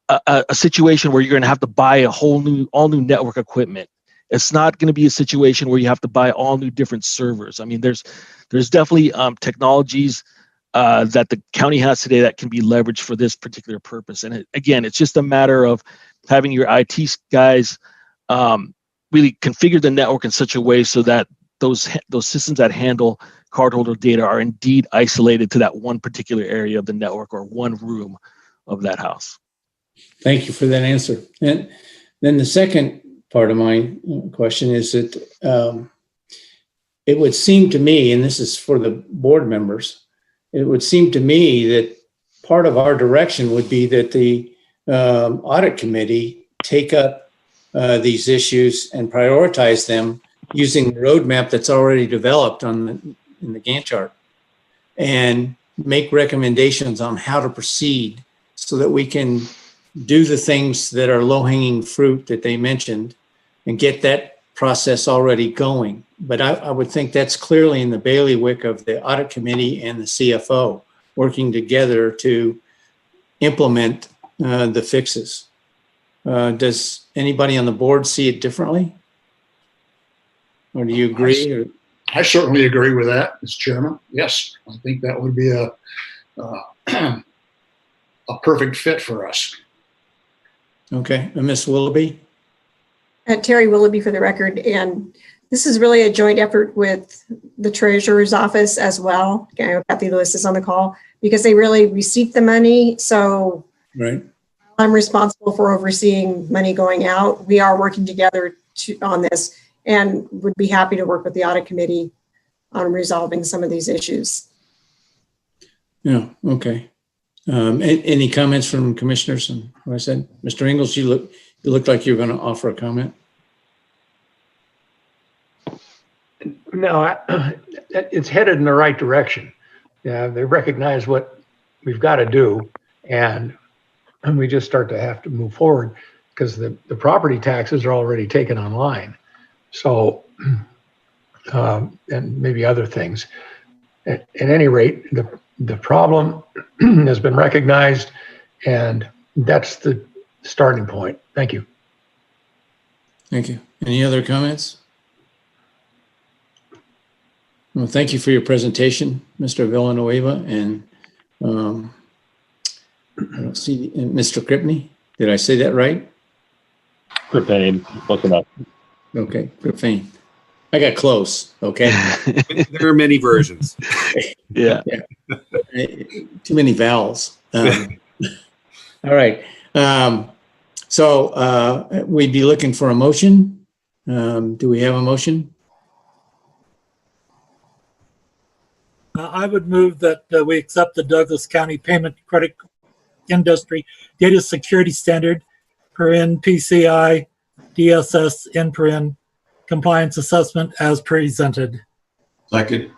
a situation where you're going to have to buy all new network equipment. It's not going to be a situation where you have to buy all new different servers. I mean, there's definitely technologies that the county has today that can be leveraged for this particular purpose. And again, it's just a matter of having your IT guys really configure the network in such a way so that those systems that handle cardholder data are indeed isolated to that one particular area of the network or one room of that house. Thank you for that answer. And then the second part of my question is that it would seem to me, and this is for the board members, it would seem to me that part of our direction would be that the audit committee take up these issues and prioritize them using the roadmap that's already developed in the Gantt chart and make recommendations on how to proceed so that we can do the things that are low-hanging fruit that they mentioned and get that process already going. But I would think that's clearly in the bailiwick of the audit committee and the CFO working together to implement the fixes. Does anybody on the board see it differently? Or do you agree? I certainly agree with that, Mr. Chairman. Yes, I think that would be a perfect fit for us. Okay, and Ms. Willoughby? Terry Willoughby for the record, and this is really a joint effort with the Treasurer's Office as well. Kathy Lewis is on the call because they really receive the money. So right. I'm responsible for overseeing money going out. We are working together on this and would be happy to work with the audit committee on resolving some of these issues. Yeah, okay. Any comments from commissioners on what I said? Mr. Ingalls, you looked like you were going to offer a comment. No, it's headed in the right direction. They recognize what we've got to do, and we just start to have to move forward because the property taxes are already taken online. So, and maybe other things. At any rate, the problem has been recognized, and that's the starting point. Thank you. Thank you. Any other comments? Well, thank you for your presentation, Mr. Villanueva, and I don't see Mr. Kripney. Did I say that right? Kripney, close enough. Okay, Kripney. I got close. Okay. There are many versions. Yeah. Too many vowels. All right. So we'd be looking for a motion. Do we have a motion? I would move that we accept the Douglas County Payment Credit Industry Data Security Standard (PCI DSS Compliance Assessment) as presented. Second.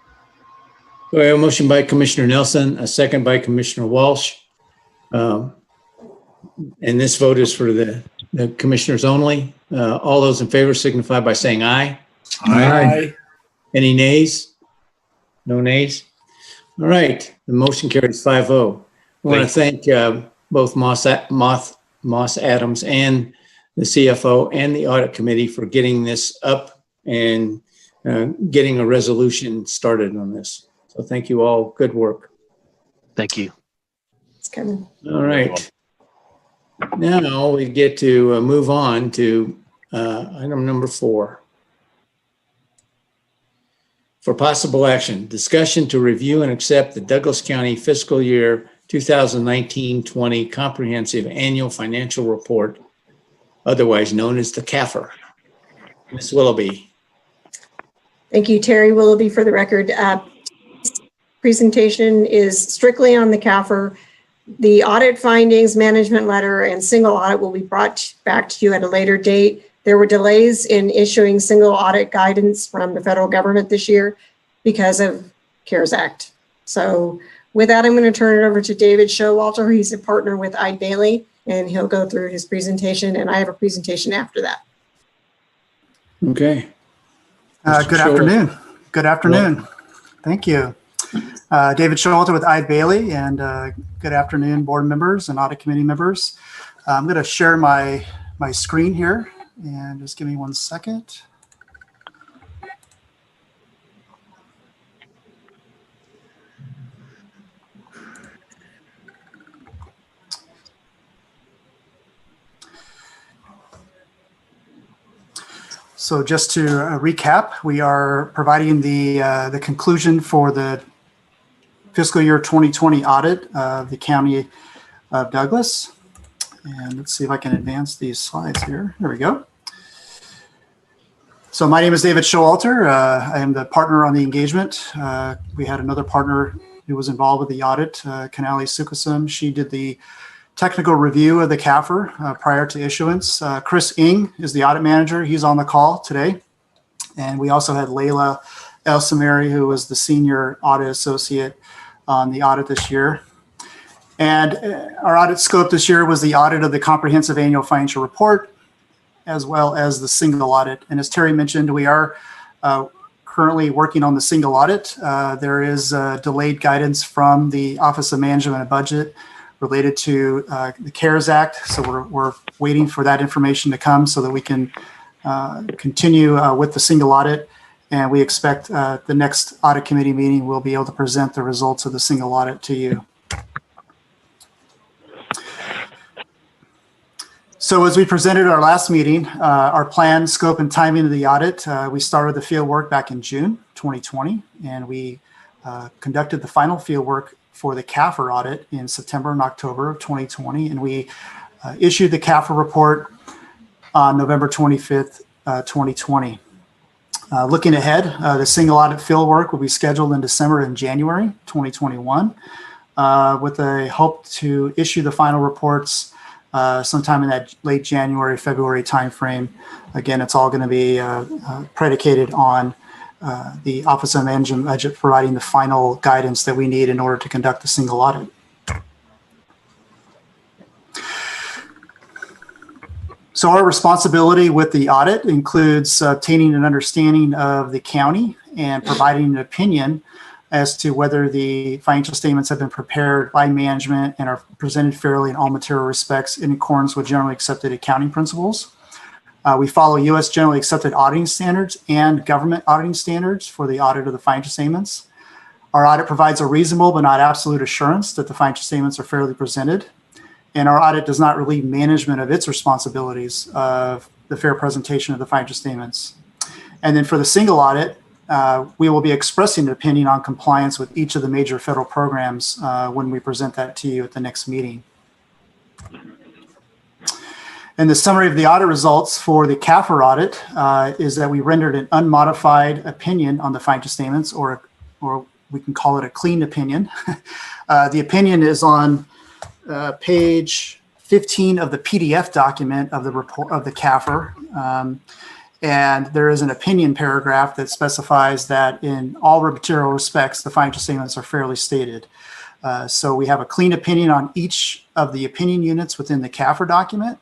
We have a motion by Commissioner Nelson, a second by Commissioner Walsh. And this vote is for the commissioners only. All those in favor signify by saying aye. Aye. Any nays? No nays? All right, the motion carries 5-0. I want to thank both Moss Adams and the CFO and the audit committee for getting this up and getting a resolution started on this. So thank you all. Good work. Thank you. It's coming. All right. Now we get to move on to item number 4. For possible action, discussion to review and accept the Douglas County fiscal year 2019-20 comprehensive annual financial report, otherwise known as the CAFR. Ms. Willoughby. Thank you, Terry Willoughby, for the record. Presentation is strictly on the CAFR. The audit findings, management letter, and single audit will be brought back to you at a later date. There were delays in issuing single audit guidance from the federal government this year because of CARES Act. So with that, I'm going to turn it over to David Showalter. He's a partner with Eide Bailly, and he'll go through his presentation, and I have a presentation after that. Okay. Good afternoon. Good afternoon. Thank you. David Showalter with Eide Bailly, and good afternoon, board members and audit committee members. I'm going to share my screen here, and just give me 1 second. So just to recap, we are providing the conclusion for the fiscal year 2020 audit of the County of Douglas. And let's see if I can advance these slides here. There we go. So my name is David Showalter. I am the partner on the engagement. We had another partner who was involved with the audit, Kanali Sukusum. She did the technical review of the CAFR prior to issuance. Chris Ng is the audit manager. He's on the call today. And we also had Layla El-Samari, who was the senior audit associate on the audit this year. And our audit scope this year was the audit of the comprehensive annual financial report, as well as the single audit. And as Terry mentioned, we are currently working on the single audit. There is delayed guidance from the Office of Management and Budget related to the CARES Act. So we're waiting for that information to come so that we can continue with the single audit. And we expect the next audit committee meeting we'll be able to present the results of the single audit to you. So as we presented at our last meeting, our plan, scope, and timing of the audit, we started the field work back in June 2020, and we conducted the final field work for the CAFR audit in September and October of 2020, and we issued the CAFR report on November 25th, 2020. Looking ahead, the single audit field work will be scheduled in December and January 2021, with a hope to issue the final reports sometime in that late January, February timeframe. Again, it's all going to be predicated on the Office of Management and Budget providing the final guidance that we need in order to conduct the single audit. So our responsibility with the audit includes obtaining an understanding of the county and providing an opinion as to whether the financial statements have been prepared by management and are presented fairly in all material respects in accordance with generally accepted accounting principles. We follow U.S. generally accepted auditing standards and government auditing standards for the audit of the financial statements. Our audit provides a reasonable but not absolute assurance that the financial statements are fairly presented. And our audit does not relieve management of its responsibilities of the fair presentation of the financial statements. And then for the single audit, we will be expressing an opinion on compliance with each of the major federal programs when we present that to you at the next meeting. And the summary of the audit results for the CAFR audit is that we rendered an unmodified opinion on the financial statements, or we can call it a clean opinion. The opinion is on page 15 of the PDF document of the report of the CAFR. And there is an opinion paragraph that specifies that in all material respects, the financial statements are fairly stated. So we have a clean opinion on each of the opinion units within the CAFR document.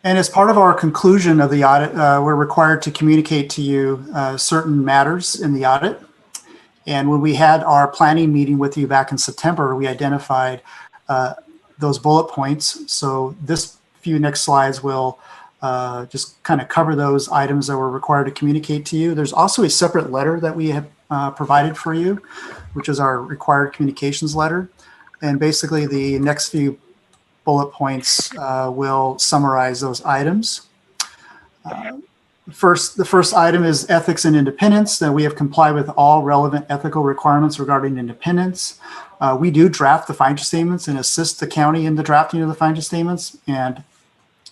And as part of our conclusion of the audit, we're required to communicate to you certain matters in the audit. And when we had our planning meeting with you back in September, we identified those bullet points. So this few next slides will just kind of cover those items that we're required to communicate to you. There's also a separate letter that we have provided for you, which is our required communications letter. And basically the next few bullet points will summarize those items. The first item is ethics and independence. That we have complied with all relevant ethical requirements regarding independence. We do draft the financial statements and assist the county in the drafting of the financial statements, and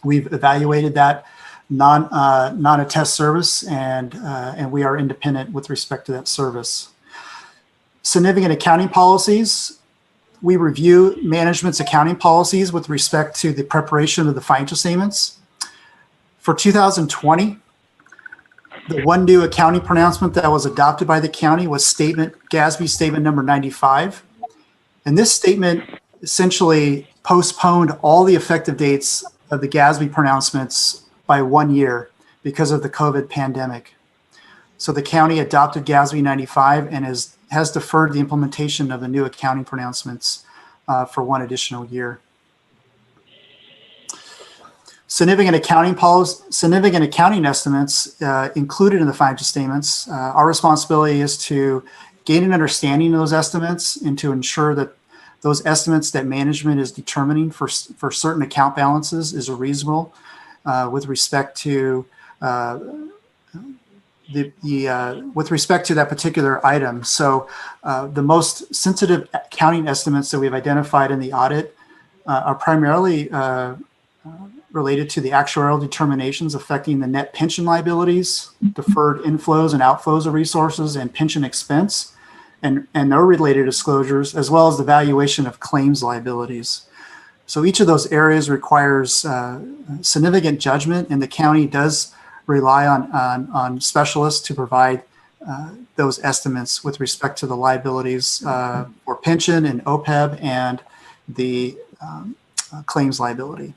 we've evaluated that non-attest service, and we are independent with respect to that service. Significant accounting policies. We review management's accounting policies with respect to the preparation of the financial statements. For 2020, the one new accounting pronouncement that was adopted by the county was GASB statement number 95. And this statement essentially postponed all the effective dates of the GASB pronouncements by 1 year because of the COVID pandemic. So the county adopted GASB 95 and has deferred the implementation of the new accounting pronouncements for 1 additional year. Significant accounting estimates included in the financial statements. Our responsibility is to gain an understanding of those estimates and to ensure that those estimates that management is determining for certain account balances is reasonable with respect to with respect to that particular item. So the most sensitive accounting estimates that we've identified in the audit are primarily related to the actuarial determinations affecting the net pension liabilities, deferred inflows and outflows of resources, and pension expense, and their related disclosures, as well as the valuation of claims liabilities. So each of those areas requires significant judgment, and the county does rely on specialists to provide those estimates with respect to the liabilities for pension and OPEB and the claims liability.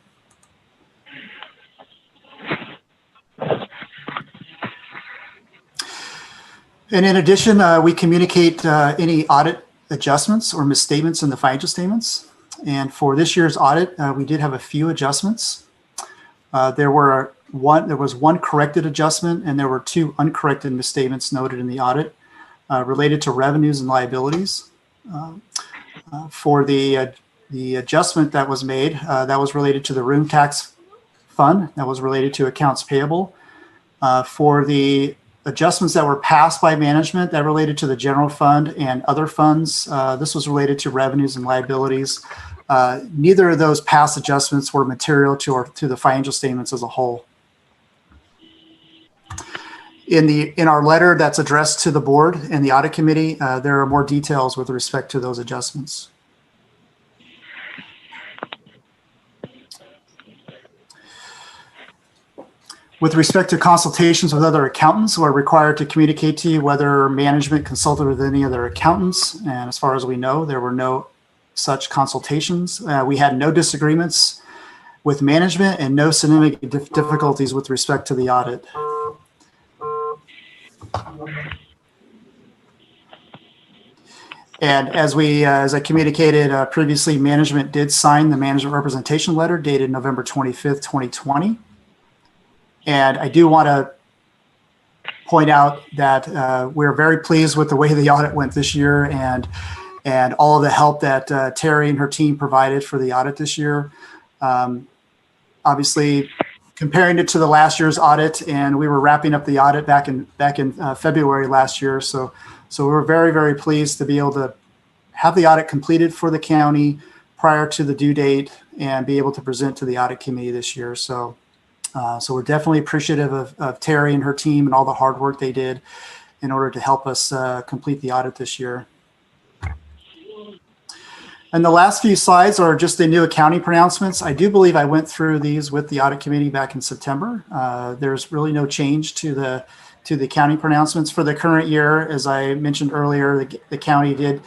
And in addition, we communicate any audit adjustments or misstatements in the financial statements. And for this year's audit, we did have a few adjustments. There was one corrected adjustment, and there were 2 uncorrected misstatements noted in the audit related to revenues and liabilities. For the adjustment that was made, that was related to the room tax fund, that was related to accounts payable. For the adjustments that were passed by management that related to the general fund and other funds, this was related to revenues and liabilities. Neither of those past adjustments were material to the financial statements as a whole. In our letter that's addressed to the board and the audit committee, there are more details with respect to those adjustments. With respect to consultations with other accountants, we're required to communicate to you whether management consulted with any other accountants. And as far as we know, there were no such consultations. We had no disagreements with management and no significant difficulties with respect to the audit. And as I communicated previously, management did sign the management representation letter dated November 25th, 2020. And I do want to point out that we're very pleased with the way the audit went this year and all of the help that Terry and her team provided for the audit this year. Obviously, comparing it to the last year's audit, and we were wrapping up the audit back in February last year. So we were very, very pleased to be able to have the audit completed for the county prior to the due date and be able to present to the audit committee this year. So we're definitely appreciative of Terry and her team and all the hard work they did in order to help us complete the audit this year. And the last few slides are just the new accounting pronouncements. I do believe I went through these with the audit committee back in September. There's really no change to the accounting pronouncements for the current year. As I mentioned earlier, the county did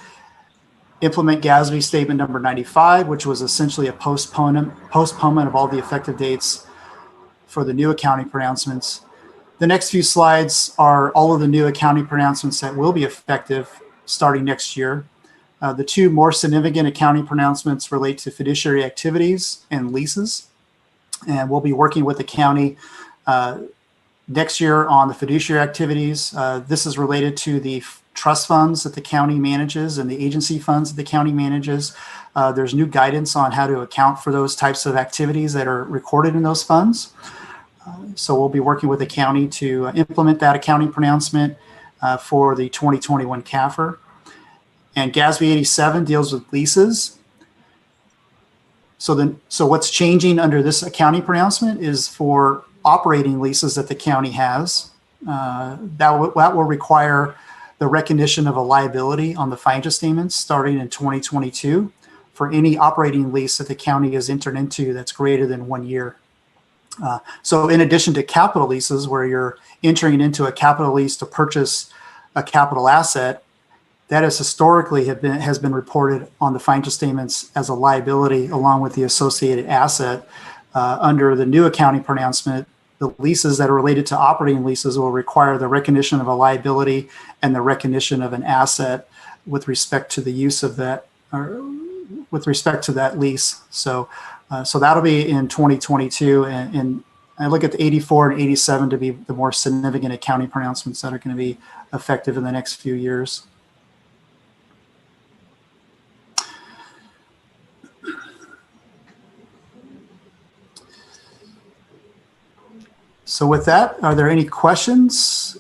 implement GASB statement number 95, which was essentially a postponement of all the effective dates for the new accounting pronouncements. The next few slides are all of the new accounting pronouncements that will be effective starting next year. The 2 more significant accounting pronouncements relate to fiduciary activities and leases. And we'll be working with the county Next year on the fiduciary activities, this is related to the trust funds that the county manages and the agency funds that the county manages. There's new guidance on how to account for those types of activities that are recorded in those funds. So we'll be working with the county to implement that accounting pronouncement for the 2021 CAFR. And GASB 87 deals with leases. So what's changing under this accounting pronouncement is for operating leases that the county has. That will require the recognition of a liability on the financial statements starting in 2022 for any operating lease that the county has entered into that's greater than 1 year. So in addition to capital leases, where you're entering into a capital lease to purchase a capital asset, that has historically has been reported on the financial statements as a liability along with the associated asset. Under the new accounting pronouncement, the leases that are related to operating leases will require the recognition of a liability and the recognition of an asset with respect to the use of that, or with respect to that lease. So that'll be in 2022, and I look at the 84 and 87 to be the more significant accounting pronouncements that are going to be effective in the next few years. So with that, are there any questions?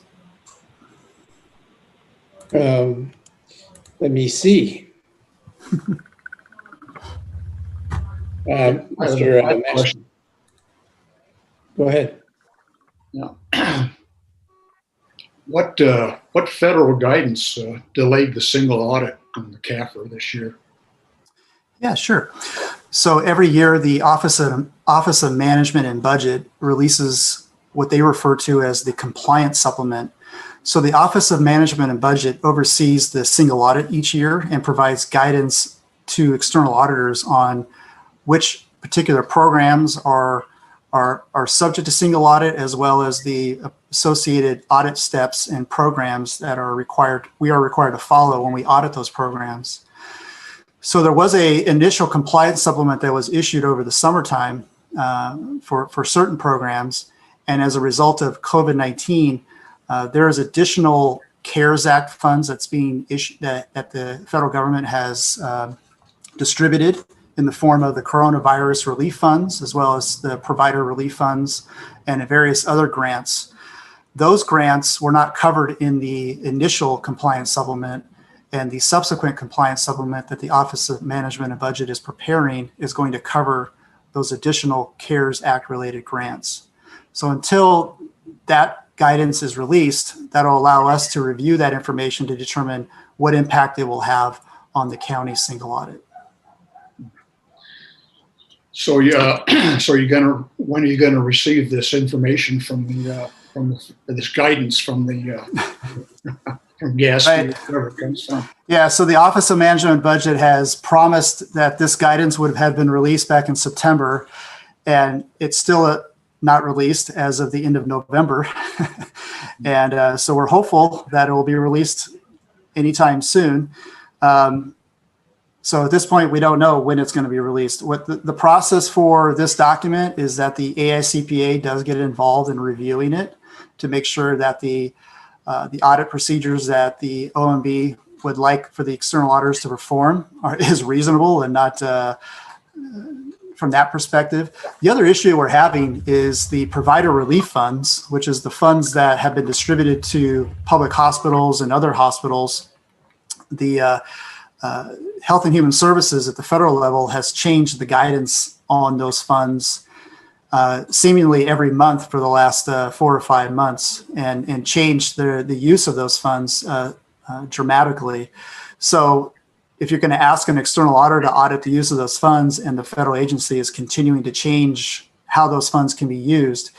Let me see. Mr. Question. Go ahead. Yeah. What federal guidance delayed the single audit on the CAFR this year? Yeah, sure. So every year, the Office of Management and Budget releases what they refer to as the compliance supplement. So the Office of Management and Budget oversees the single audit each year and provides guidance to external auditors on which particular programs are subject to single audit, as well as the associated audit steps and programs that we are required to follow when we audit those programs. So there was an initial compliance supplement that was issued over the summertime for certain programs. And as a result of COVID-19, there is additional CARES Act funds that's being issued that the federal government has distributed in the form of the coronavirus relief funds, as well as the provider relief funds and various other grants. Those grants were not covered in the initial compliance supplement, and the subsequent compliance supplement that the Office of Management and Budget is preparing is going to cover those additional CARES Act related grants. So until that guidance is released, that'll allow us to review that information to determine what impact it will have on the county single audit. So when are you gonna receive this information from this guidance from the from GASB, right. wherever it comes from? Yeah, so the Office of Management and Budget has promised that this guidance would have been released back in September, and it's still not released as of the end of November. And so we're hopeful that it will be released anytime soon. So at this point, we don't know when it's going to be released. What the process for this document is that the AICPA does get involved in reviewing it to make sure that the audit procedures that the OMB would like for the external auditors to perform is reasonable and not from that perspective. The other issue we're having is the provider relief funds, which is the funds that have been distributed to public hospitals and other hospitals. The Health and Human Services at the federal level has changed the guidance on those funds seemingly every month for the last 4 or 5 months, and changed the use of those funds dramatically. So if you're going to ask an external auditor to audit the use of those funds and the federal agency is continuing to change how those funds can be used,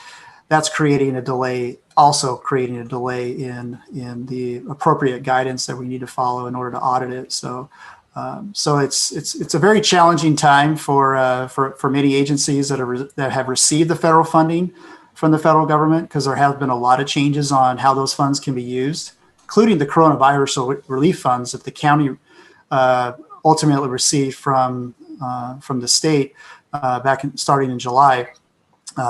that's creating a delay, also creating a delay in the appropriate guidance that we need to follow in order to audit it. So it's a very challenging time for many agencies that have received the federal funding from the federal government, because there have been a lot of changes on how those funds can be used, including the coronavirus relief funds that the county ultimately received from the state starting in July.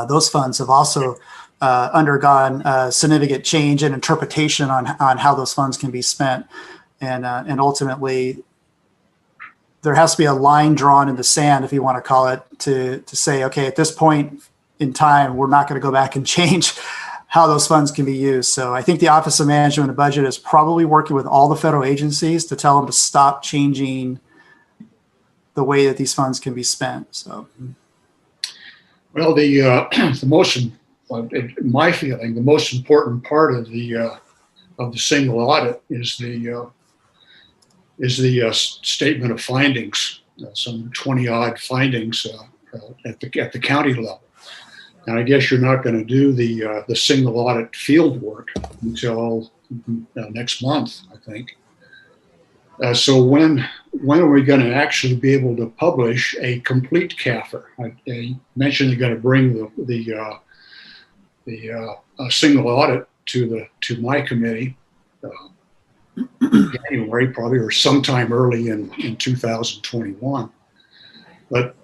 Those funds have also undergone significant change and interpretation on how those funds can be spent. And ultimately, there has to be a line drawn in the sand, if you want to call it, to say, okay, at this point in time, we're not going to go back and change how those funds can be used. So I think the Office of Management and Budget is probably working with all the federal agencies to tell them to stop changing the way that these funds can be spent. So, well, in my feeling, the most important part of the single audit is the statement of findings, some 20-odd findings at the county level. And I guess you're not going to do the single audit field work until next month, I think. So when are we going to actually be able to publish a complete CAFR? I mentioned you're going to bring the single audit to my committee January probably, or sometime early in 2021. But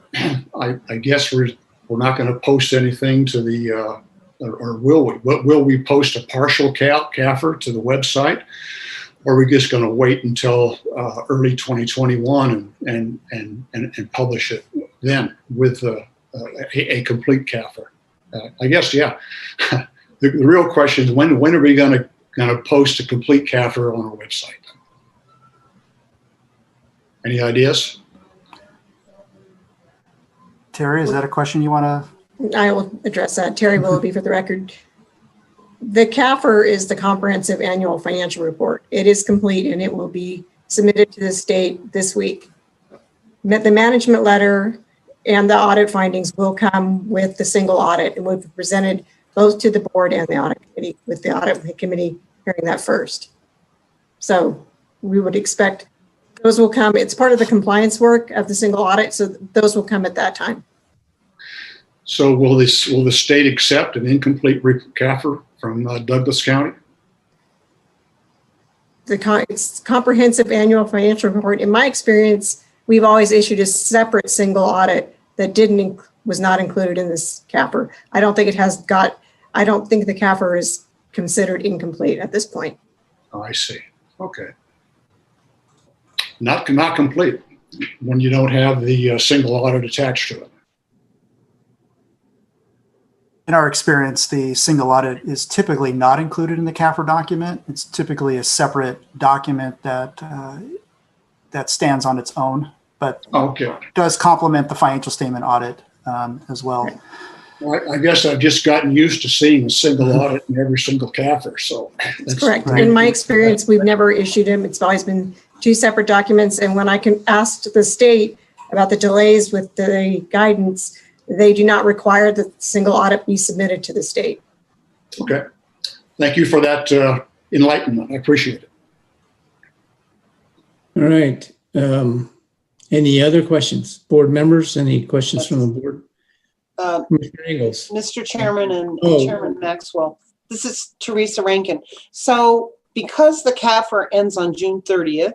I guess we're not going to post anything to the, or will we? Will we post a partial CAFR to the website? Or are we just going to wait until early 2021 and publish it then with a complete CAFR? I guess, yeah. The real question is when are we going to post a complete CAFR on our website? Any ideas? Terry, is that a question you want to? I will address that. Terry Willoughby for the record. The CAFR is the Comprehensive Annual Financial Report. It is complete and it will be submitted to the state this week. The management letter and the audit findings will come with the single audit and will be presented both to the board and the audit committee, with the audit committee hearing that first. So we would expect those will come. It's part of the compliance work of the single audit, so those will come at that time. So will the state accept an incomplete CAFR from Douglas County? It's comprehensive annual financial report. In my experience, we've always issued a separate single audit that was not included in this CAFR. I don't think the CAFR is considered incomplete at this point. Oh, I see. Okay. Not complete when you don't have the single audit attached to it. In our experience, the single audit is typically not included in the CAFR document. It's typically a separate document that stands on its own, but does complement the financial statement audit as well. I guess I've just gotten used to seeing a single audit in every single CAFR. So that's correct. Right. In my experience, we've never issued them. It's always been two separate documents. And when I asked the state about the delays with the guidance, they do not require the single audit be submitted to the state. Okay. Thank you for that enlightenment. I appreciate it. All right. Any other questions? Board members, any questions from the board? Mr. Ingalls. Mr. Chairman and Chairman Maxwell, this is Teresa Rankin. So because the CAFR ends on June 30th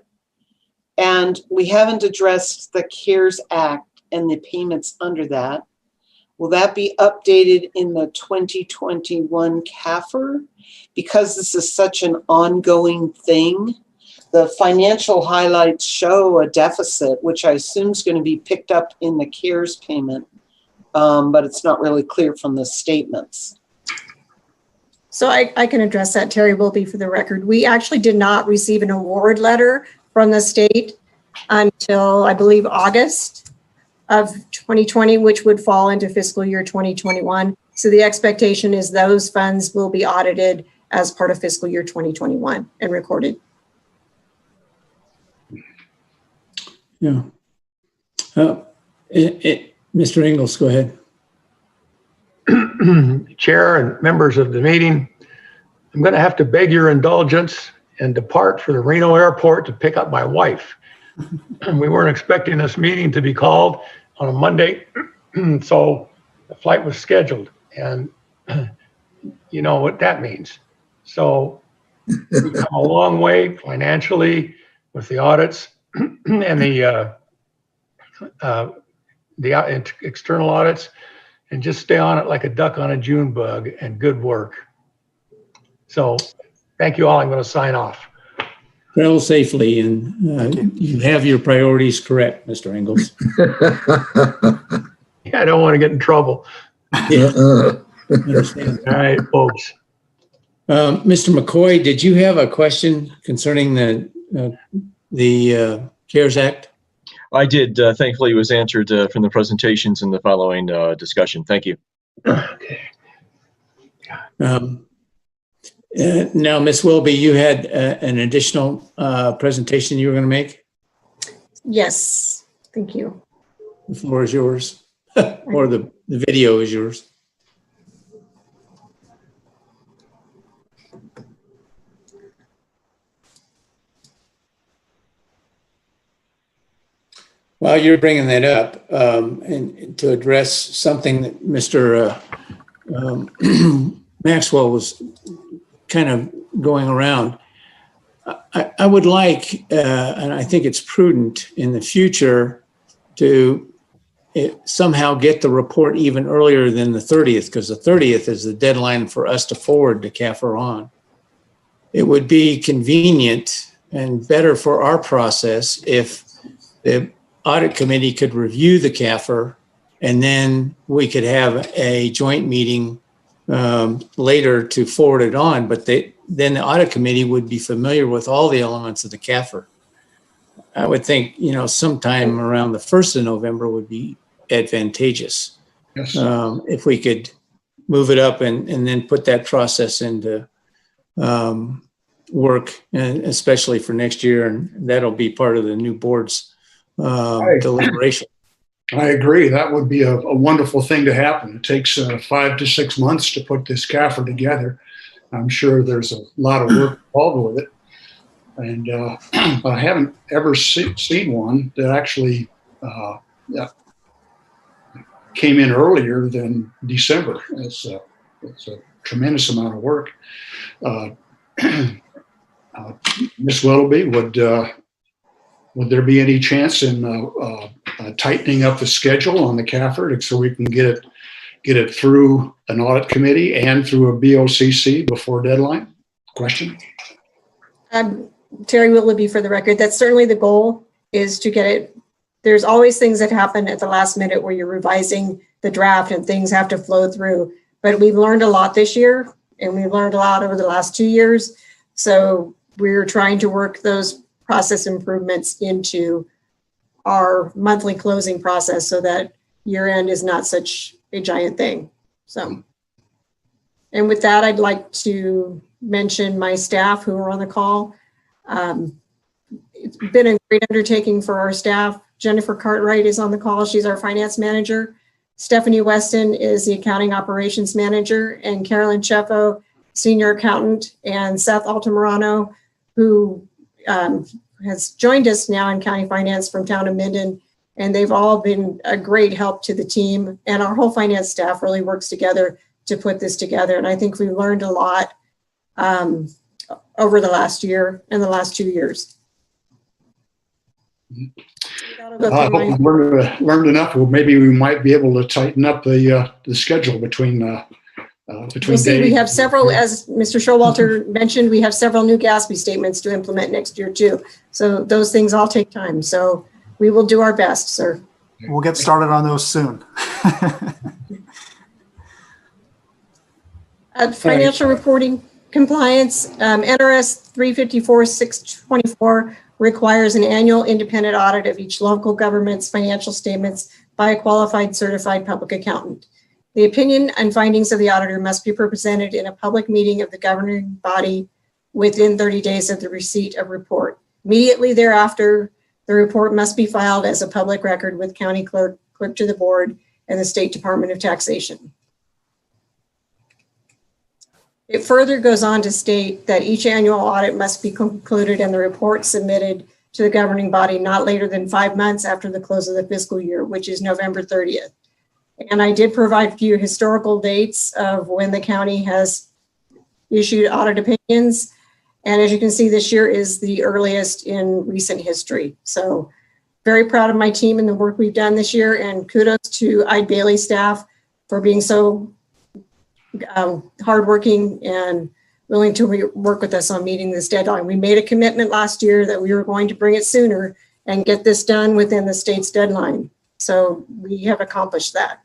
and we haven't addressed the CARES Act and the payments under that, will that be updated in the 2021 CAFR? Because this is such an ongoing thing, the financial highlights show a deficit, which I assume is going to be picked up in the CARES payment, but it's not really clear from the statements. So I can address that, Terry Willoughby, for the record. We actually did not receive an award letter from the state until, I believe, August of 2020, which would fall into fiscal year 2021. So the expectation is those funds will be audited as part of fiscal year 2021 and recorded. Yeah. Mr. Ingalls, go ahead. Chair and members of the meeting, I'm going to have to beg your indulgence and depart for the Reno airport to pick up my wife. We weren't expecting this meeting to be called on a Monday, so the flight was scheduled, and you know what that means. So we've come a long way financially with the audits and the external audits, and just stay on it like a duck on a June bug, and good work. So thank you all. I'm going to sign off. Travel safely, and you have your priorities correct, Mr. Engels. Yeah, I don't want to get in trouble. Yeah. All right, folks. Mr. McCoy, did you have a question concerning the CARES Act? I did. Thankfully, it was answered from the presentations in the following discussion. Thank you. Okay. Now, Ms. Wilby, you had an additional presentation you were going to make? Yes, thank you. The floor is yours, or the video is yours. While you're bringing that up, and to address something that Mr. Maxwell was kind of going around, I would like, and I think it's prudent in the future to somehow get the report even earlier than the 30th, because the 30th is the deadline for us to forward the CAFR on. It would be convenient and better for our process if the audit committee could review the CAFR, and then we could have a joint meeting later to forward it on. But then the audit committee would be familiar with all the elements of the CAFR. I would think, sometime around the 1st of November would be advantageous. Yes. If we could move it up and then put that process into work, and especially for next year, and that'll be part of the new board's deliberation. I agree. That would be a wonderful thing to happen. It takes 5 to 6 months to put this CAFR together. I'm sure there's a lot of work involved with it. And I haven't ever seen one that actually came in earlier than December. It's a tremendous amount of work. Ms. Willoughby, would there be any chance in tightening up the schedule on the CAFR so we can get it through an audit committee and through a BOCC before deadline? Question. Terry Willoughby, for the record, that's certainly the goal, is to get it. There's always things that happen at the last minute where you're revising the draft and things have to flow through. But we've learned a lot this year, and we've learned a lot over the last 2 years. So we're trying to work those process improvements into our monthly closing process so that year end is not such a giant thing. So, and with that, I'd like to mention my staff who are on the call. It's been a great undertaking for our staff. Jennifer Cartwright is on the call. She's our finance manager. Stephanie Weston is the accounting operations manager, and Carolyn Cheffo, senior accountant, and Seth Altamirano, who has joined us now in county finance from town of Minden. And they've all been a great help to the team, and our whole finance staff really works together to put this together. And I think we've learned a lot over the last year and the last 2 years. I hope we've learned enough. Well, maybe we might be able to tighten up the schedule between we'll see. We have several, as Mr. Showalter mentioned, we have several new GASB statements to implement next year too. So those things all take time. So we will do our best, sir. We'll get started on those soon. Financial reporting compliance, NRS 354-624 requires an annual independent audit of each local government's financial statements by a qualified certified public accountant. The opinion and findings of the auditor must be presented in a public meeting of the governing body within 30 days of the receipt of report. Immediately thereafter, the report must be filed as a public record with county clerk, clerk to the board, and the State Department of Taxation. It further goes on to state that each annual audit must be concluded and the report submitted to the governing body not later than 5 months after the close of the fiscal year, which is November 30th. And I did provide a few historical dates of when the county has issued audit opinions. And as you can see, this year is the earliest in recent history. So very proud of my team and the work we've done this year, and kudos to Ide Bailey staff for being so hardworking and willing to work with us on meeting this deadline. We made a commitment last year that we were going to bring it sooner and get this done within the state's deadline. So we have accomplished that.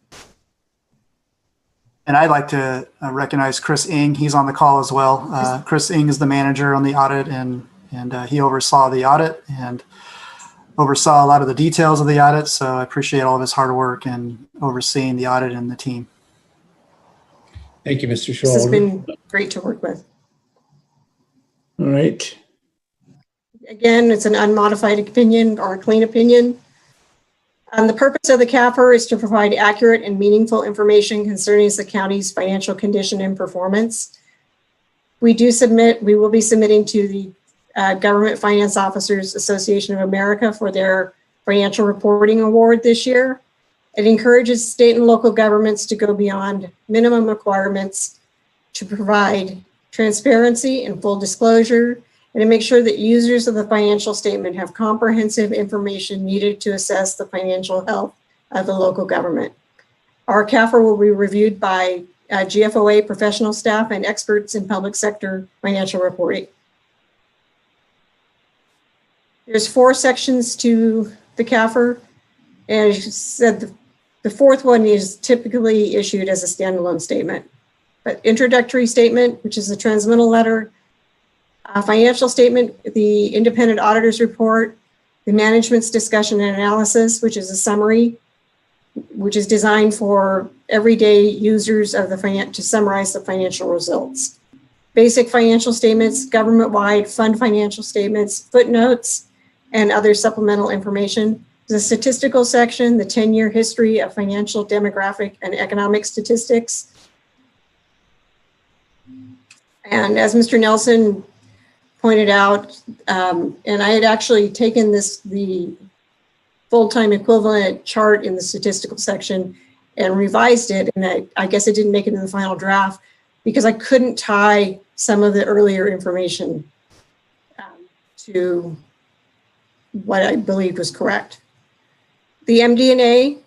And I'd like to recognize Chris Ing. He's on the call as well. Chris Ing is the manager on the audit, and he oversaw the audit and oversaw a lot of the details of the audit. So I appreciate all of his hard work and overseeing the audit and the team. Thank you, Mr. Schroeder. This has been great to work with. All right. Again, it's an unmodified opinion or a clean opinion. The purpose of the CAFR is to provide accurate and meaningful information concerning the county's financial condition and performance. We will be submitting to the Government Finance Officers Association of America for their Financial Reporting Award this year. It encourages state and local governments to go beyond minimum requirements to provide transparency and full disclosure, and to make sure that users of the financial statement have comprehensive information needed to assess the financial health of the local government. Our CAFR will be reviewed by GFOA professional staff and experts in public sector financial reporting. There's 4 sections to the CAFR, and as you said, the 4th one is typically issued as a standalone statement. But introductory statement, which is the transmittal letter, financial statement, the independent auditor's report, the management's discussion and analysis, which is a summary, which is designed for everyday users of to summarize the financial results. Basic financial statements, government-wide fund financial statements, footnotes, and other supplemental information. The statistical section, the 10-year history of financial, demographic, and economic statistics. And as Mr. Nelson pointed out, and I had actually taken the full-time equivalent chart in the statistical section and revised it, and I guess it didn't make it in the final draft because I couldn't tie some of the earlier information to what I believed was correct. The MD&A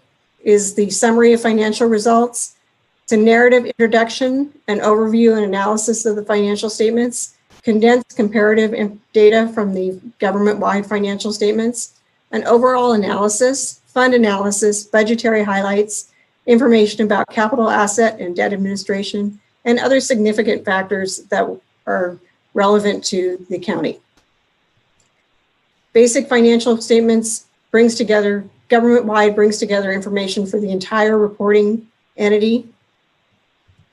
is the summary of financial results. It's a narrative introduction, an overview and analysis of the financial statements, condensed comparative data from the government-wide financial statements, an overall analysis, fund analysis, budgetary highlights, information about capital asset and debt administration, and other significant factors that are relevant to the county. Basic financial statements government-wide brings together information for the entire reporting entity,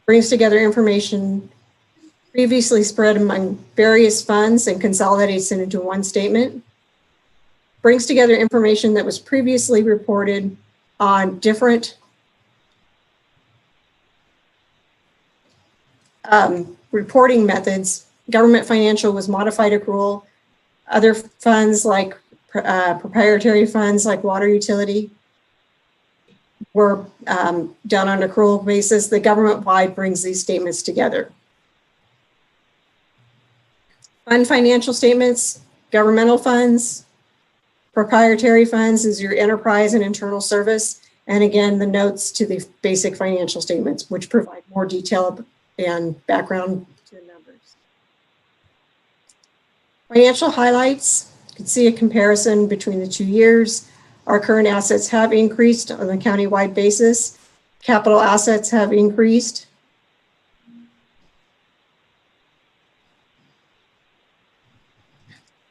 brings together information previously spread among various funds and consolidates it into one statement, brings together information that was previously reported on different reporting methods. Government financial was modified accrual. Other funds like proprietary funds like water utility were done on accrual basis. The government-wide brings these statements together. Fund financial statements, governmental funds, proprietary funds is your enterprise and internal service. And again, the notes to the basic financial statements, which provide more detail and background to the numbers. Financial highlights, you can see a comparison between the 2 years. Our current assets have increased on a county-wide basis. Capital assets have increased.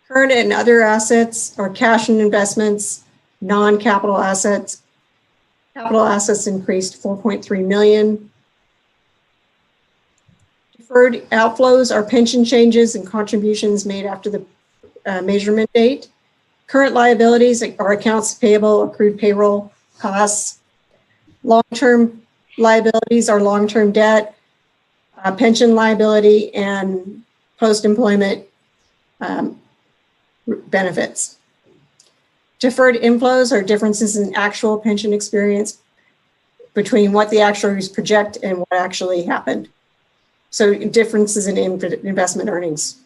Current and other assets are cash and investments, non-capital assets. Capital assets increased 4.3 million. Deferred outflows are pension changes and contributions made after the measurement date. Current liabilities are accounts payable, accrued payroll costs. Long-term liabilities are long-term debt, pension liability, and post-employment benefits. Deferred inflows are differences in actual pension experience between what the actuaries project and what actually happened. So differences in investment earnings.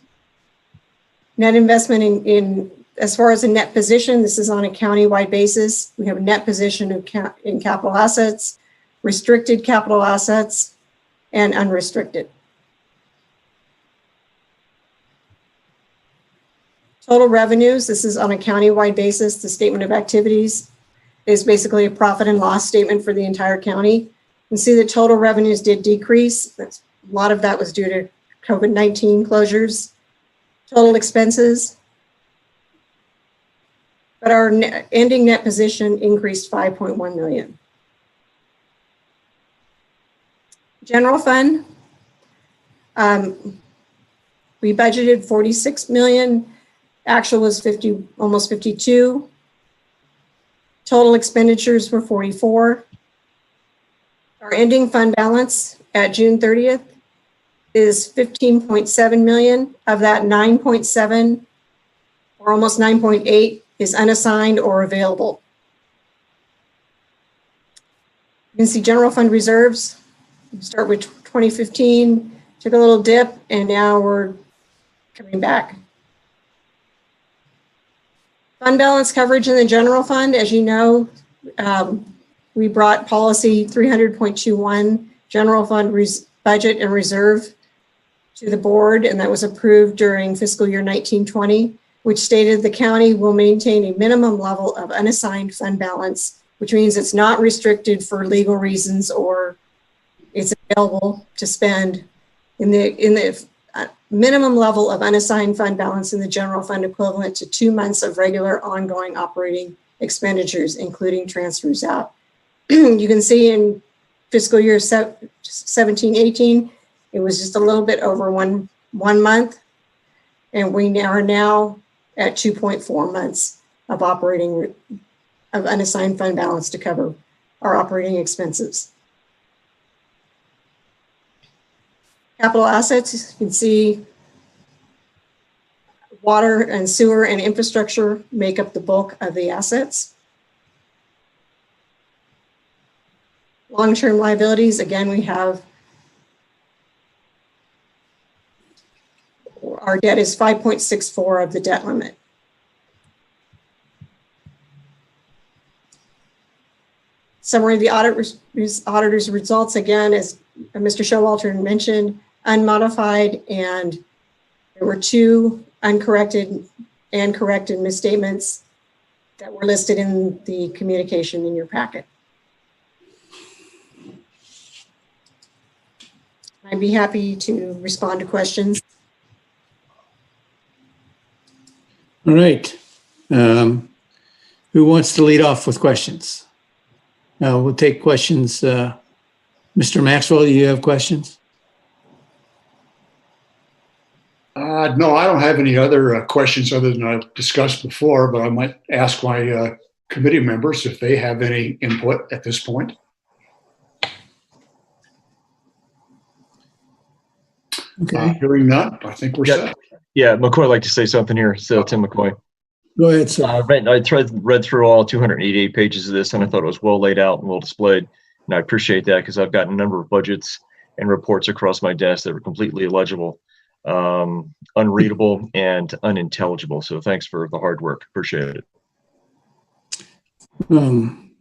Net investment in as far as a net position, this is on a county-wide basis. We have a net position in capital assets, restricted capital assets, and unrestricted. Total revenues, this is on a countywide basis. The statement of activities is basically a profit and loss statement for the entire county. You can see the total revenues did decrease. A lot of that was due to COVID-19 closures. Total expenses, but our ending net position increased 5.1 million. General fund, we budgeted 46 million. Actual was almost 52. Total expenditures were 44. Our ending fund balance at June 30th is 15.7 million. Of that, 9.7 or almost 9.8 is unassigned or available. You can see general fund reserves. We start with 2015, took a little dip, and now we're coming back. Fund balance coverage in the general fund, as you know, we brought policy 300.21 general fund budget and reserve to the board, and that was approved during fiscal year 1920, which stated the county will maintain a minimum level of unassigned fund balance, which means it's not restricted for legal reasons or it's available to spend in the minimum level of unassigned fund balance in the general fund equivalent to 2 months of regular ongoing operating expenditures, including transfers out. You can see in fiscal year 17-18, it was just a little bit over one month, and we are now at 2.4 months of unassigned fund balance to cover our operating expenses. Capital assets, you can see water and sewer and infrastructure make up the bulk of the assets. Long-term liabilities, again, we have our debt is 5.64 of the debt limit. Summary of the auditor's results, again, as Mr. Showalter mentioned, unmodified, and there were 2 uncorrected and corrected misstatements that were listed in the communication in your packet. I'd be happy to respond to questions. All right. Who wants to lead off with questions? We'll take questions. Mr. Maxwell, do you have questions? No, I don't have any other questions other than I've discussed before, but I might ask my committee members if they have any input at this point. Okay. Hearing none, I think we're set. Yeah, McCoy would like to say something here. So Tim McCoy. Go ahead, sir. I read through all 288 pages of this, and I thought it was well laid out and well displayed. And I appreciate that because I've gotten a number of budgets and reports across my desk that were completely illegible, unreadable, and unintelligible. So thanks for the hard work. Appreciate it.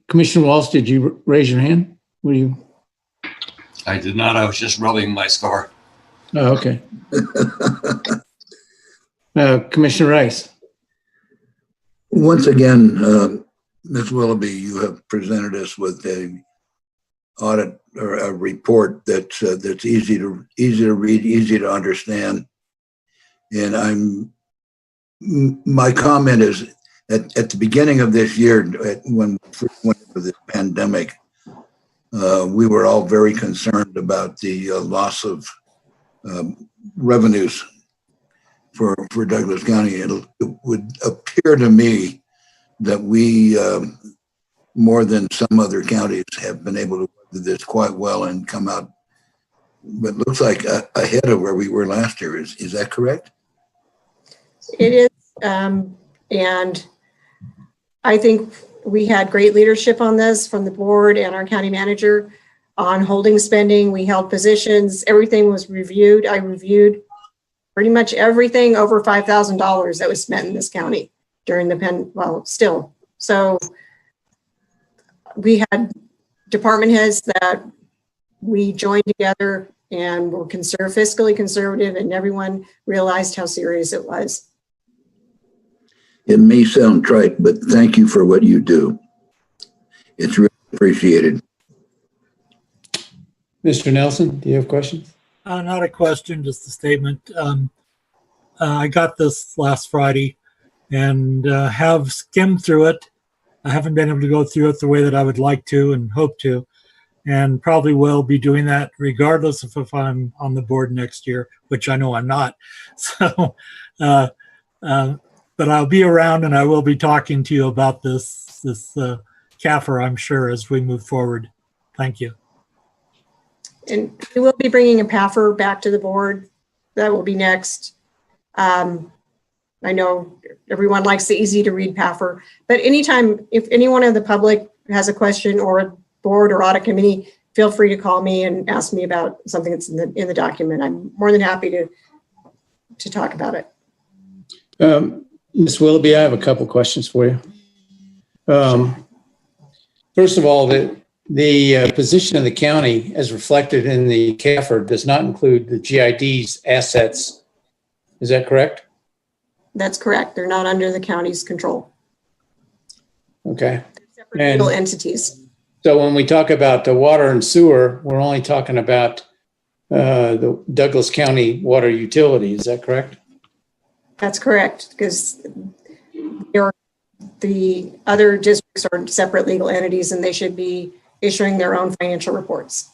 Commissioner Walsh, did you raise your hand? Were you? I did not. I was just rubbing my scar. Oh, okay. Commissioner Rice. Once again, Ms. Willoughby, you have presented us with a audit or a report that's easy to read, easy to understand. And my comment is at the beginning of this year, when we first went into the pandemic, we were all very concerned about the loss of revenues for Douglas County. It would appear to me that we, more than some other counties, have been able to do this quite well and come out, but looks like ahead of where we were last year. Is that correct? It is, and I think we had great leadership on this from the board and our county manager on holding spending. We held positions, everything was reviewed. I reviewed pretty much everything over $5,000 that was spent in this county during the still. So we had department heads that we joined together and were fiscally conservative, and everyone realized how serious it was. It may sound trite, but thank you for what you do. It's really appreciated. Mr. Nelson, do you have questions? Not a question, just a statement. I got this last Friday and have skimmed through it. I haven't been able to go through it the way that I would like to and hope to, and probably will be doing that regardless of if I'm on the board next year, which I know I'm not. So, but I'll be around and I will be talking to you about this CAFR, I'm sure, as we move forward. Thank you. And we will be bringing a PAFR back to the board. That will be next. I know everyone likes the easy to read PAFR, but anytime, if anyone in the public has a question or a board or audit committee, feel free to call me and ask me about something that's in the document. I'm more than happy to talk about it. Ms. Willoughby, I have a couple questions for you. First of all, the position of the county as reflected in the CAFR does not include the GID's assets. Is that correct? That's correct. They're not under the county's control. Okay. They're separate legal entities. So when we talk about the water and sewer, we're only talking about the Douglas County water utility. Is that correct? That's correct, because the other districts are separate legal entities and they should be issuing their own financial reports.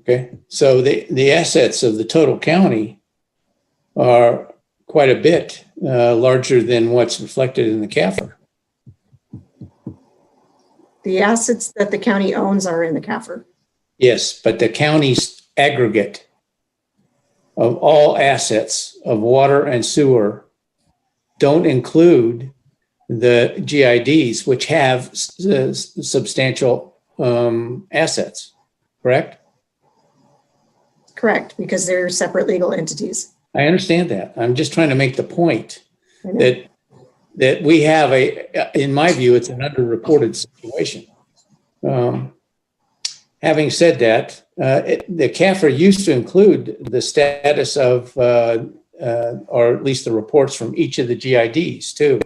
Okay. So the assets of the total county are quite a bit larger than what's reflected in the CAFR. The assets that the county owns are in the CAFR. Yes, but the county's aggregate of all assets of water and sewer don't include the GIDs, which have substantial assets, correct? Correct, because they're separate legal entities. I understand that. I'm just trying to make the point that we have in my view, it's an underreported situation. Having said that, the CAFR used to include the status of, or at least the reports from each of the GIDs too.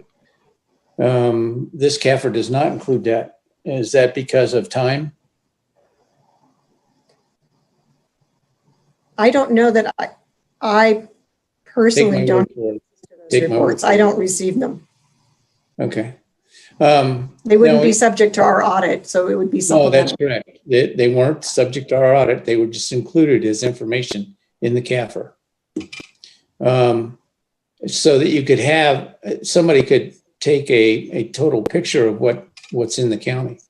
This CAFR does not include that. Is that because of time? I don't know that I personally don't receive those reports. I don't receive them. Okay. They wouldn't be subject to our audit, so it would be something. No, that's correct. They weren't subject to our audit. They were just included as information in the CAFR. So that you could have, somebody could take a total picture of what's in the county.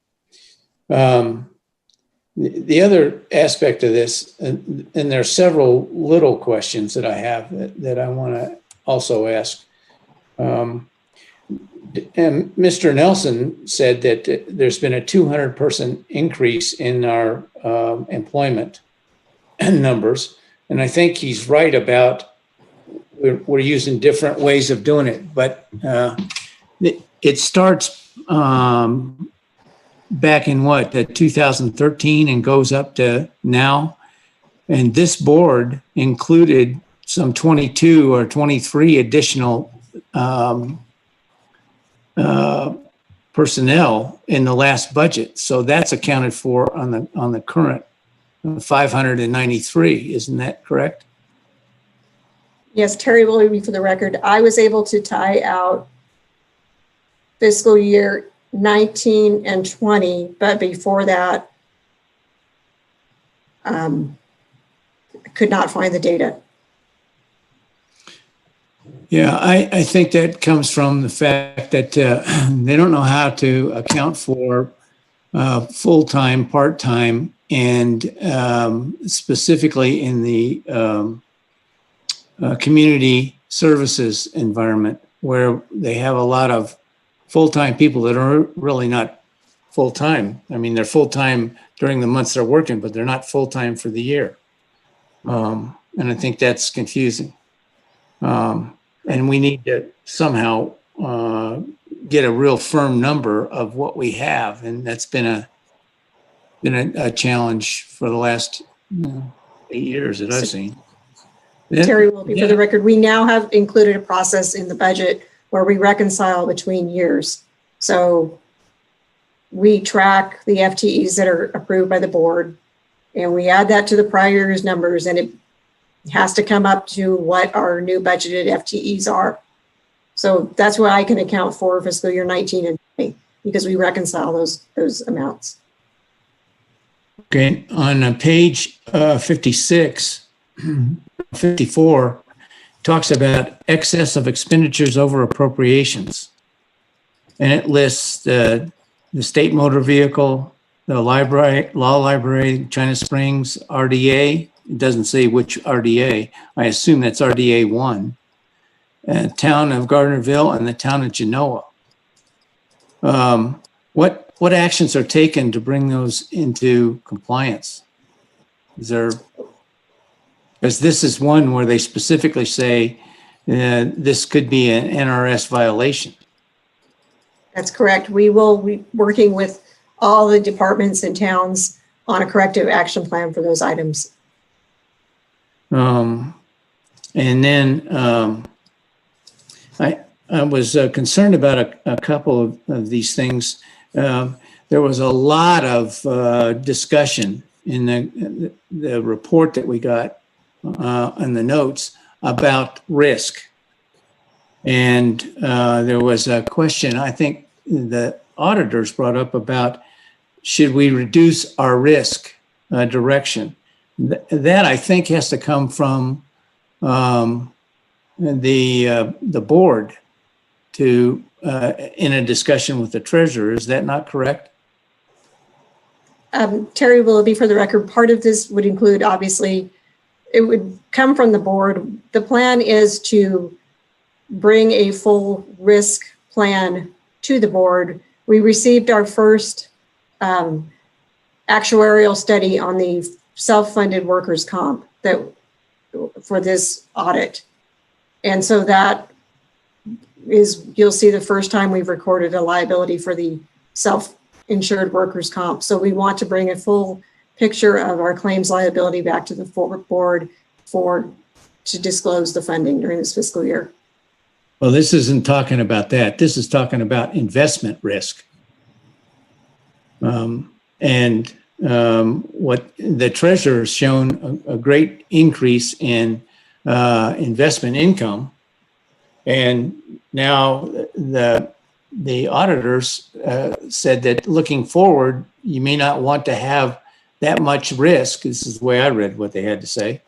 The other aspect of this, and there are several little questions that I have that I want to also ask. And Mr. Nelson said that there's been a 200-person increase in our employment numbers. And I think he's right about we're using different ways of doing it. But it starts back in what, 2013 and goes up to now. And this board included some 22 or 23 additional personnel in the last budget. So that's accounted for on the current 593. Isn't that correct? Yes, Terry Willoughby for the record. I was able to tie out fiscal year 19 and 20, but before that, I could not find the data. Yeah, I think that comes from the fact that they don't know how to account for full-time, part-time, and specifically in the community services environment where they have a lot of full-time people that are really not full-time. I mean, they're full-time during the months they're working, but they're not full-time for the year. And I think that's confusing. And we need to somehow get a real firm number of what we have. And that's been been a challenge for the last 8 years that I've seen. Terry will be for the record. We now have included a process in the budget where we reconcile between years. So we track the FTEs that are approved by the board, and we add that to the prior year's numbers, and it has to come up to what our new budgeted FTEs are. So that's what I can account for fiscal year 19 and 20, because we reconcile those amounts. Okay, on page 56, 54, talks about excess of expenditures over appropriations. And it lists the state motor vehicle, the library, law library, China Springs, RDA. It doesn't say which RDA. I assume that's RDA 1. Town of Gardnerville and the town of Genoa. What actions are taken to bring those into compliance? Because this is one where they specifically say this could be an NRS violation. That's correct. We will be working with all the departments and towns on a corrective action plan for those items. And then I was concerned about a couple of these things. There was a lot of discussion in the report that we got in the notes about risk. And there was a question, I think the auditors brought up about, should we reduce our risk direction? That I think has to come from the board to in a discussion with the treasurer. Is that not correct? Terry Willoughby, for the record, part of this would include, obviously, it would come from the board. The plan is to bring a full risk plan to the board. We received our first actuarial study on the self-funded workers' comp for this audit. And so that is, you'll see the first time we've recorded a liability for the self-insured workers' comp. So we want to bring a full picture of our claims liability back to the board to disclose the funding during this fiscal year. Well, this isn't talking about that. This is talking about investment risk. What the treasurer has shown a great increase in investment income. And now the auditors said that looking forward, you may not want to have that much risk. This is the way I read what they had to say.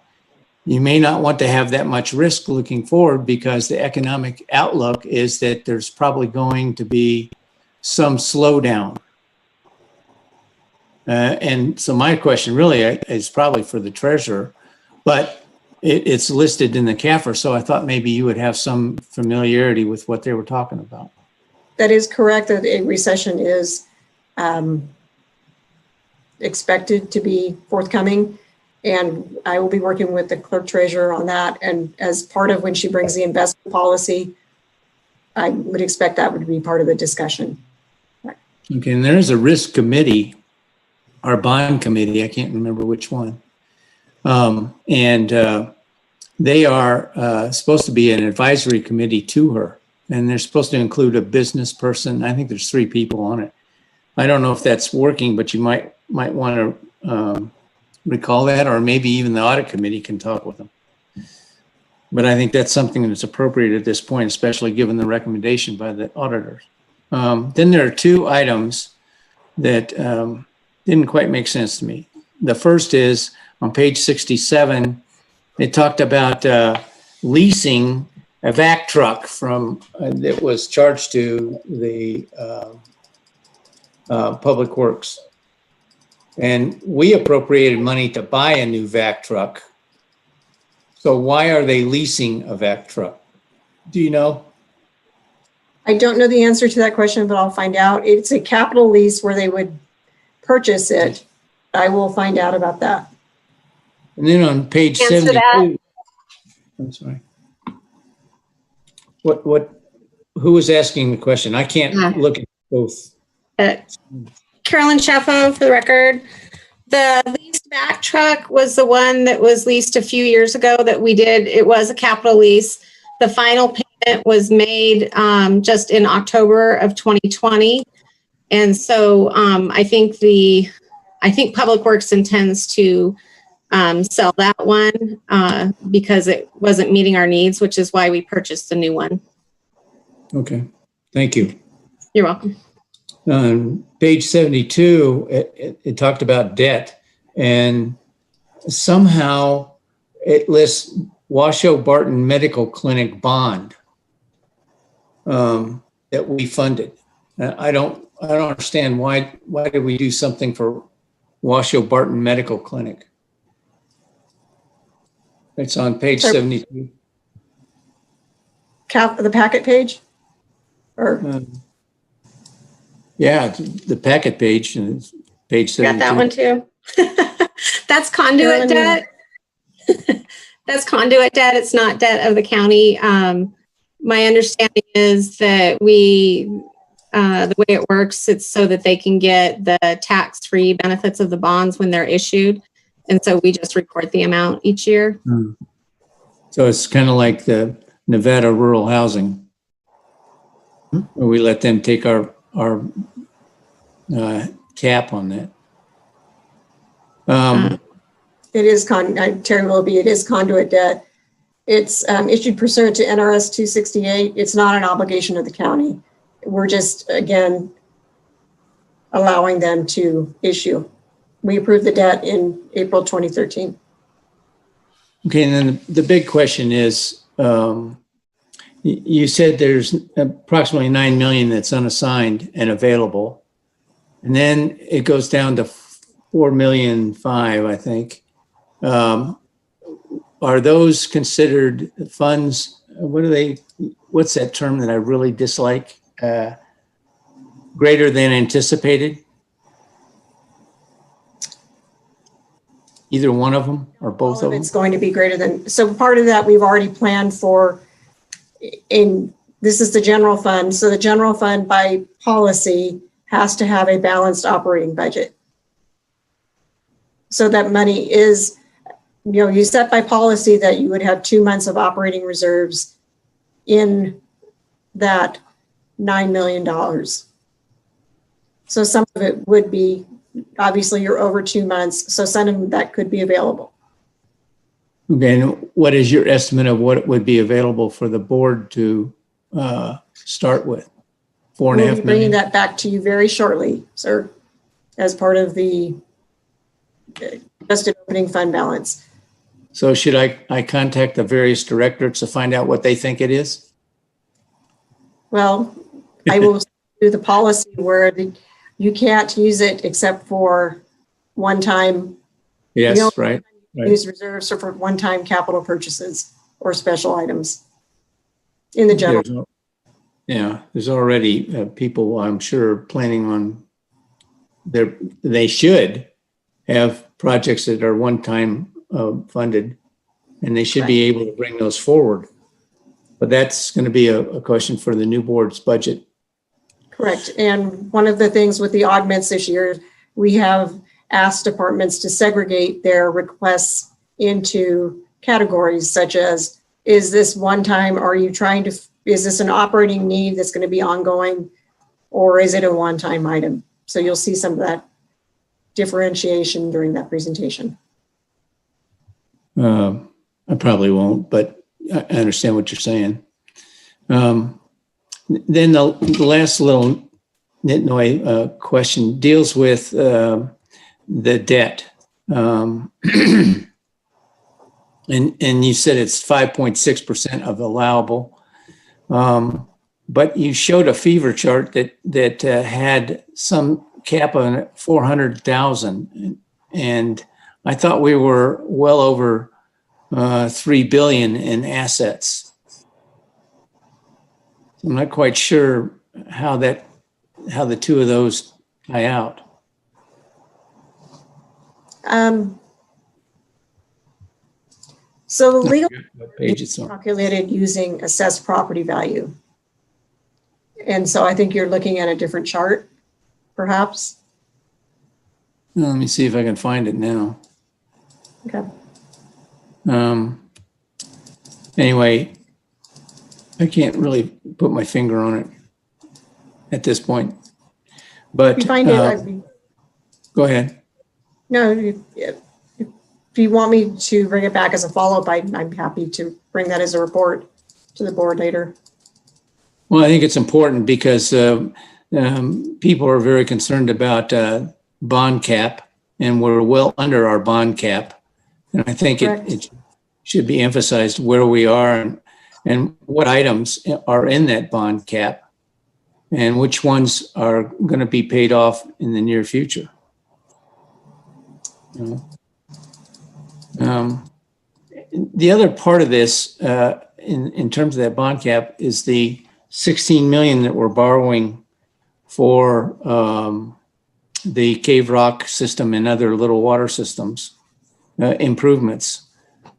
You may not want to have that much risk looking forward because the economic outlook is that there's probably going to be some slowdown. And so my question really is probably for the treasurer, but it's listed in the CAFR, so I thought maybe you would have some familiarity with what they were talking about. That is correct, that a recession is expected to be forthcoming, and I will be working with the clerk treasurer on that. And as part of when she brings the investment policy, I would expect that would be part of the discussion. Okay, and there is a risk committee, our bond committee, I can't remember which one. They are supposed to be an advisory committee to her, and they're supposed to include a business person. I think there's 3 people on it. I don't know if that's working, but you might want to recall that, or maybe even the audit committee can talk with them. But I think that's something that's appropriate at this point, especially given the recommendation by the auditors. Then there are 2 items that didn't quite make sense to me. The first is on page 67, it talked about leasing a vac truck from that was charged to the Public Works. And we appropriated money to buy a new vac truck. So why are they leasing a vac truck? Do you know? I don't know the answer to that question, but I'll find out. It's a capital lease where they would purchase it. I will find out about that. And then on page 72, I'm sorry. Who was asking the question? I can't look at both. Carolyn Chaffo, for the record. The leased Mack truck was the one that was leased a few years ago that we did. It was a capital lease. The final payment was made just in October of 2020. And so I think Public Works intends to sell that one because it wasn't meeting our needs, which is why we purchased the new one. Okay, thank you. You're welcome. On page 72, it talked about debt, and somehow it lists Washoe Barton Medical Clinic bond that we funded. I don't understand why did we do something for Washoe Barton Medical Clinic? It's on page 72. The packet page? Or yeah, the packet page, and it's page 72. Got that one too. That's conduit debt. That's conduit debt. It's not debt of the county. My understanding is that the way it works, it's so that they can get the tax-free benefits of the bonds when they're issued. And so we just report the amount each year. So it's kind of like the Nevada rural housing, where we let them take our cap on that. it is Terry Willoughby, it is conduit debt. It's issued pursuant to NRS 268. It's not an obligation of the county. We're just, again, allowing them to issue. We approved the debt in April 2013. Okay, and then the big question is, you said there's approximately 9 million that's unassigned and available, and then it goes down to 4.5 million, I think. Are those considered funds? What's that term that I really dislike? Greater than anticipated? Either one of them or both of them? It's going to be greater than, so part of that we've already planned for this is the general fund. So the general fund by policy has to have a balanced operating budget. So that money is, you set by policy that you would have 2 months of operating reserves in that $9 million. So some of it would be, obviously you're over 2 months, so some of that could be available. Okay, and what is your estimate of what would be available for the board to start with? 4.5 We'll be bringing million? that back to you very shortly, sir, as part of the adjusted opening fund balance. So should I contact the various directorates to find out what they think it is? Well, I will do the policy where you can't use it except for one time. Yes, right. Use reserves for one-time capital purchases or special items in the general. There's already people, I'm sure, planning on they should have projects that are one-time funded, and they should be able to bring those forward. But that's going to be a question for the new board's budget. Correct. And one of the things with the augments this year, we have asked departments to segregate their requests into categories such as, is this one time, is this an operating need that's going to be ongoing, or is it a one-time item? So you'll see some of that differentiation during that presentation. I probably won't, but I understand what you're saying. Then the last little nitnoy question deals with the debt. And you said it's 5.6% of allowable. But you showed a fever chart that had some cap on it, 400,000. And I thought we were well over 3 billion in assets. I'm not quite sure how the two of those tie out. So the legal page it's on. Calculated using assessed property value. And so I think you're looking at a different chart, perhaps. Let me see if I can find it now. Okay. Anyway, I can't really put my finger on it at this point. But If you find it, go ahead. no, if you want me to bring it back as a follow-up, I'm happy to bring that as a report to the board later. Well, I think it's important because people are very concerned about bond cap, and we're well under our bond cap. And I think it should be emphasized where we are and what items are in that bond cap and which ones are going to be paid off in the near future. The other part of this in terms of that bond cap is the 16 million that we're borrowing for the Cave Rock system and other little water systems improvements.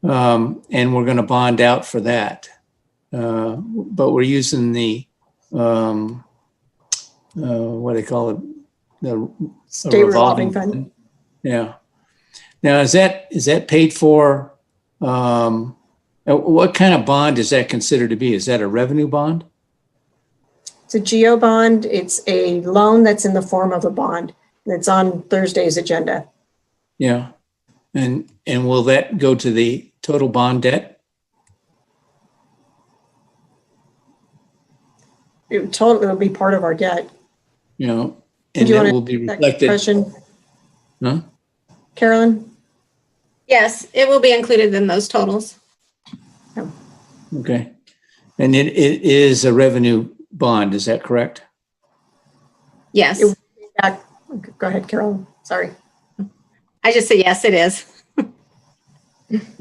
And we're going to bond out for that. But we're using the, what do they call it? The State revolving fund. Yeah. Now, is that paid for? What kind of bond is that considered to be? Is that a revenue bond? It's a GEO bond. It's a loan that's in the form of a bond. It's on Thursday's agenda. Yeah. And will that go to the total bond debt? It'll be part of our debt. You know, and that will be reflected. Question? Huh? Carolyn? Yes, it will be included in those totals. Okay. And it is a revenue bond, is that correct? Yes. Go ahead, Carolyn. Sorry. I just said yes, it is.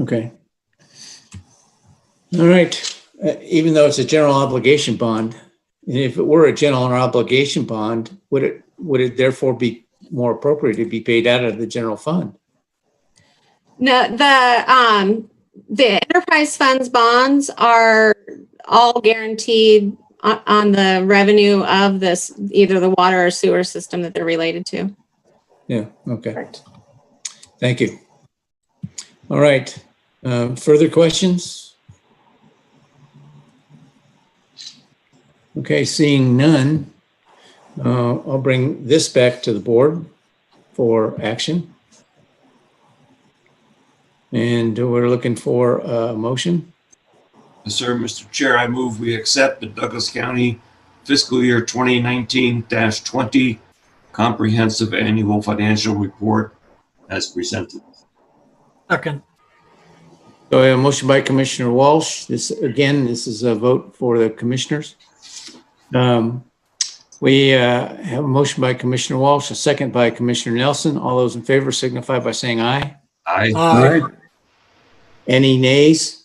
Okay. All right. Even though it's a general obligation bond, and if it were a general obligation bond, would it therefore be more appropriate to be paid out of the general fund? No, the enterprise funds bonds are all guaranteed on the revenue of this, either the water or sewer system that they're related to. Yeah. Okay. Correct. Thank you. All right. Further questions? Okay, seeing none, I'll bring this back to the board for action. And we're looking for a motion. Yes, sir, Mr. Chair, I move we accept the Douglas County fiscal year 2019-20 comprehensive annual financial report as presented. Second. So I have a motion by Commissioner Walsh. This is a vote for the commissioners. We have a motion by Commissioner Walsh, a second by Commissioner Nelson. All those in favor signify by saying aye. Aye. Aye. Any nays?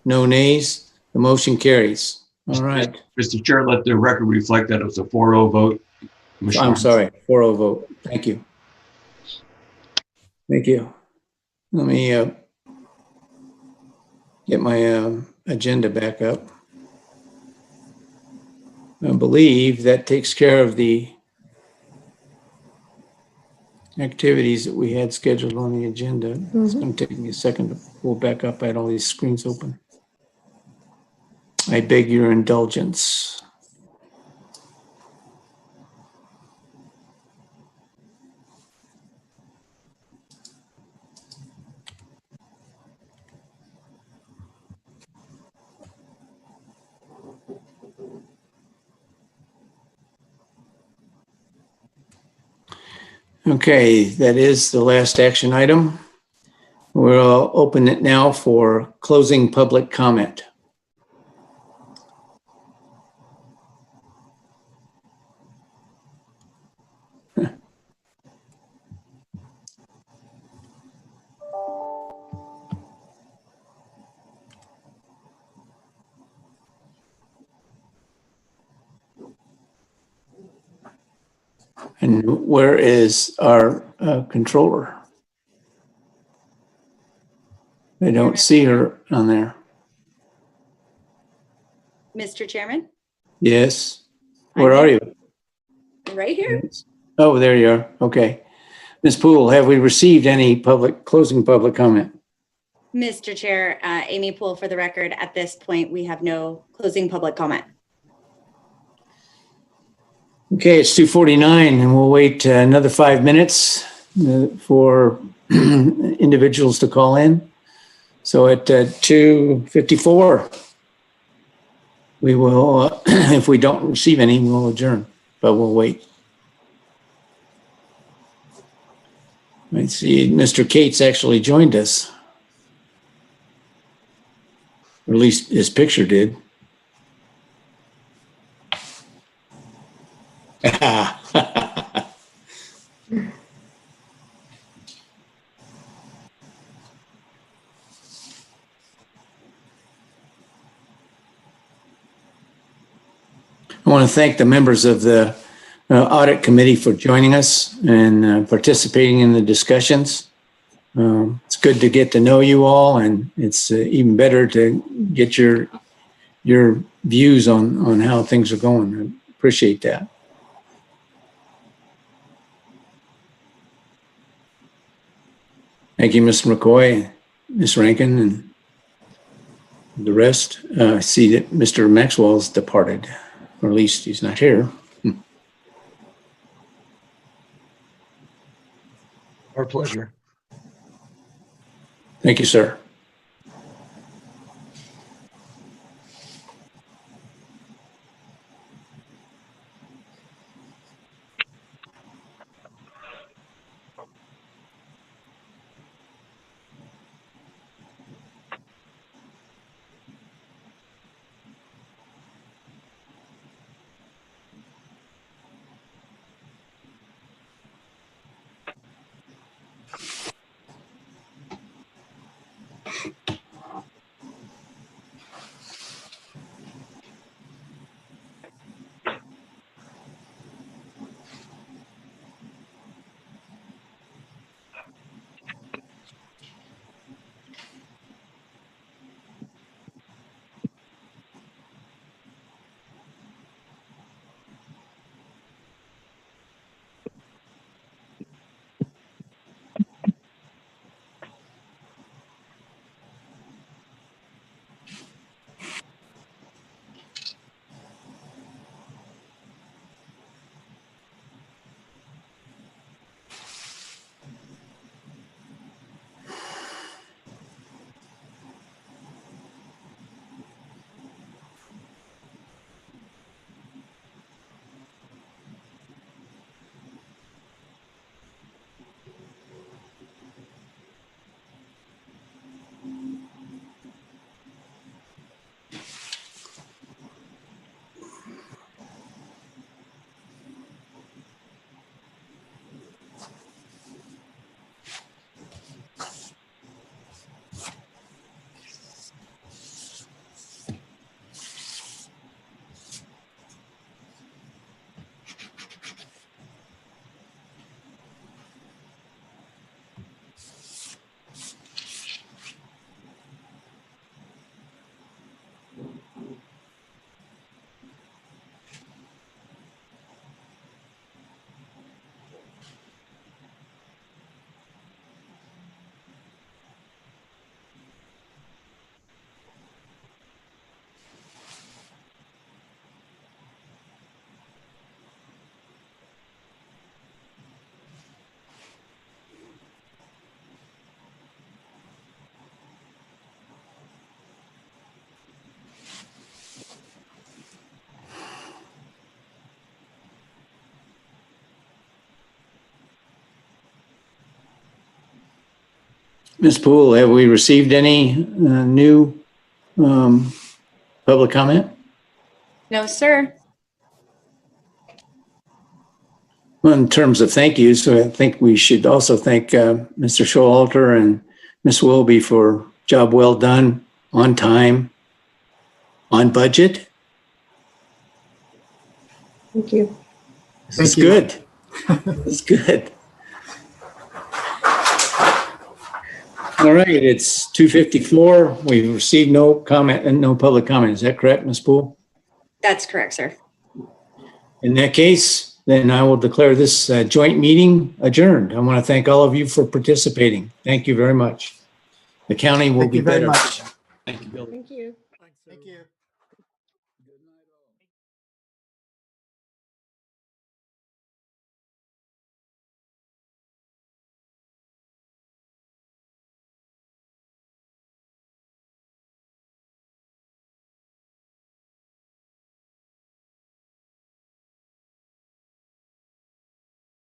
No nays. The motion carries. All right. Mr. Chair, let the record reflect that it was a 4-0 vote. I'm sorry, 4-0 vote. Thank you. Thank you. Let me get my agenda back up. I believe that takes care of the activities that we had scheduled on the agenda. It's going to take me a second to pull back up. I had all these screens open. I beg your indulgence. Okay, that is the last action item. We'll open it now for closing public comment. And where is our controller? I don't see her on there. Mr. Chairman, Yes. Where are you? right here. Oh, there you are. Okay. Ms. Poole, have we received any closing public comment? Mr. Chair, Amy Poole for the record. At this point, we have no closing public comment. Okay, it's 2:49 and we'll wait another 5 minutes for individuals to call in. So at 2:54, we will, if we don't receive any, we'll adjourn, but we'll wait. Let's see, Mr. Cates actually joined us. Or at least his picture did. I want to thank the members of the Audit Committee for joining us and participating in the discussions. It's good to get to know you all, and it's even better to get your views on how things are going. I appreciate that. Thank you, Mr. McCoy, Ms. Rankin, and the rest. I see that Mr. Maxwell has departed, or at least he's not here. Our pleasure. Thank you, sir. Ms. Poole, have we received any new public comment? No, sir. Well, in terms of thank yous, so I think we should also thank Mr. Showalter and Ms. Wilby for job well done, on time, on budget. Thank you. That's good. That's good. All right, it's 2:54. We've received no comment and no public comment. Is that correct, Ms. Poole? That's correct, sir. In that case, then I will declare this joint meeting adjourned. I want to thank all of you for participating. Thank you very much. The county will Thank be you very better. much. Thank you, Bill. Thank you.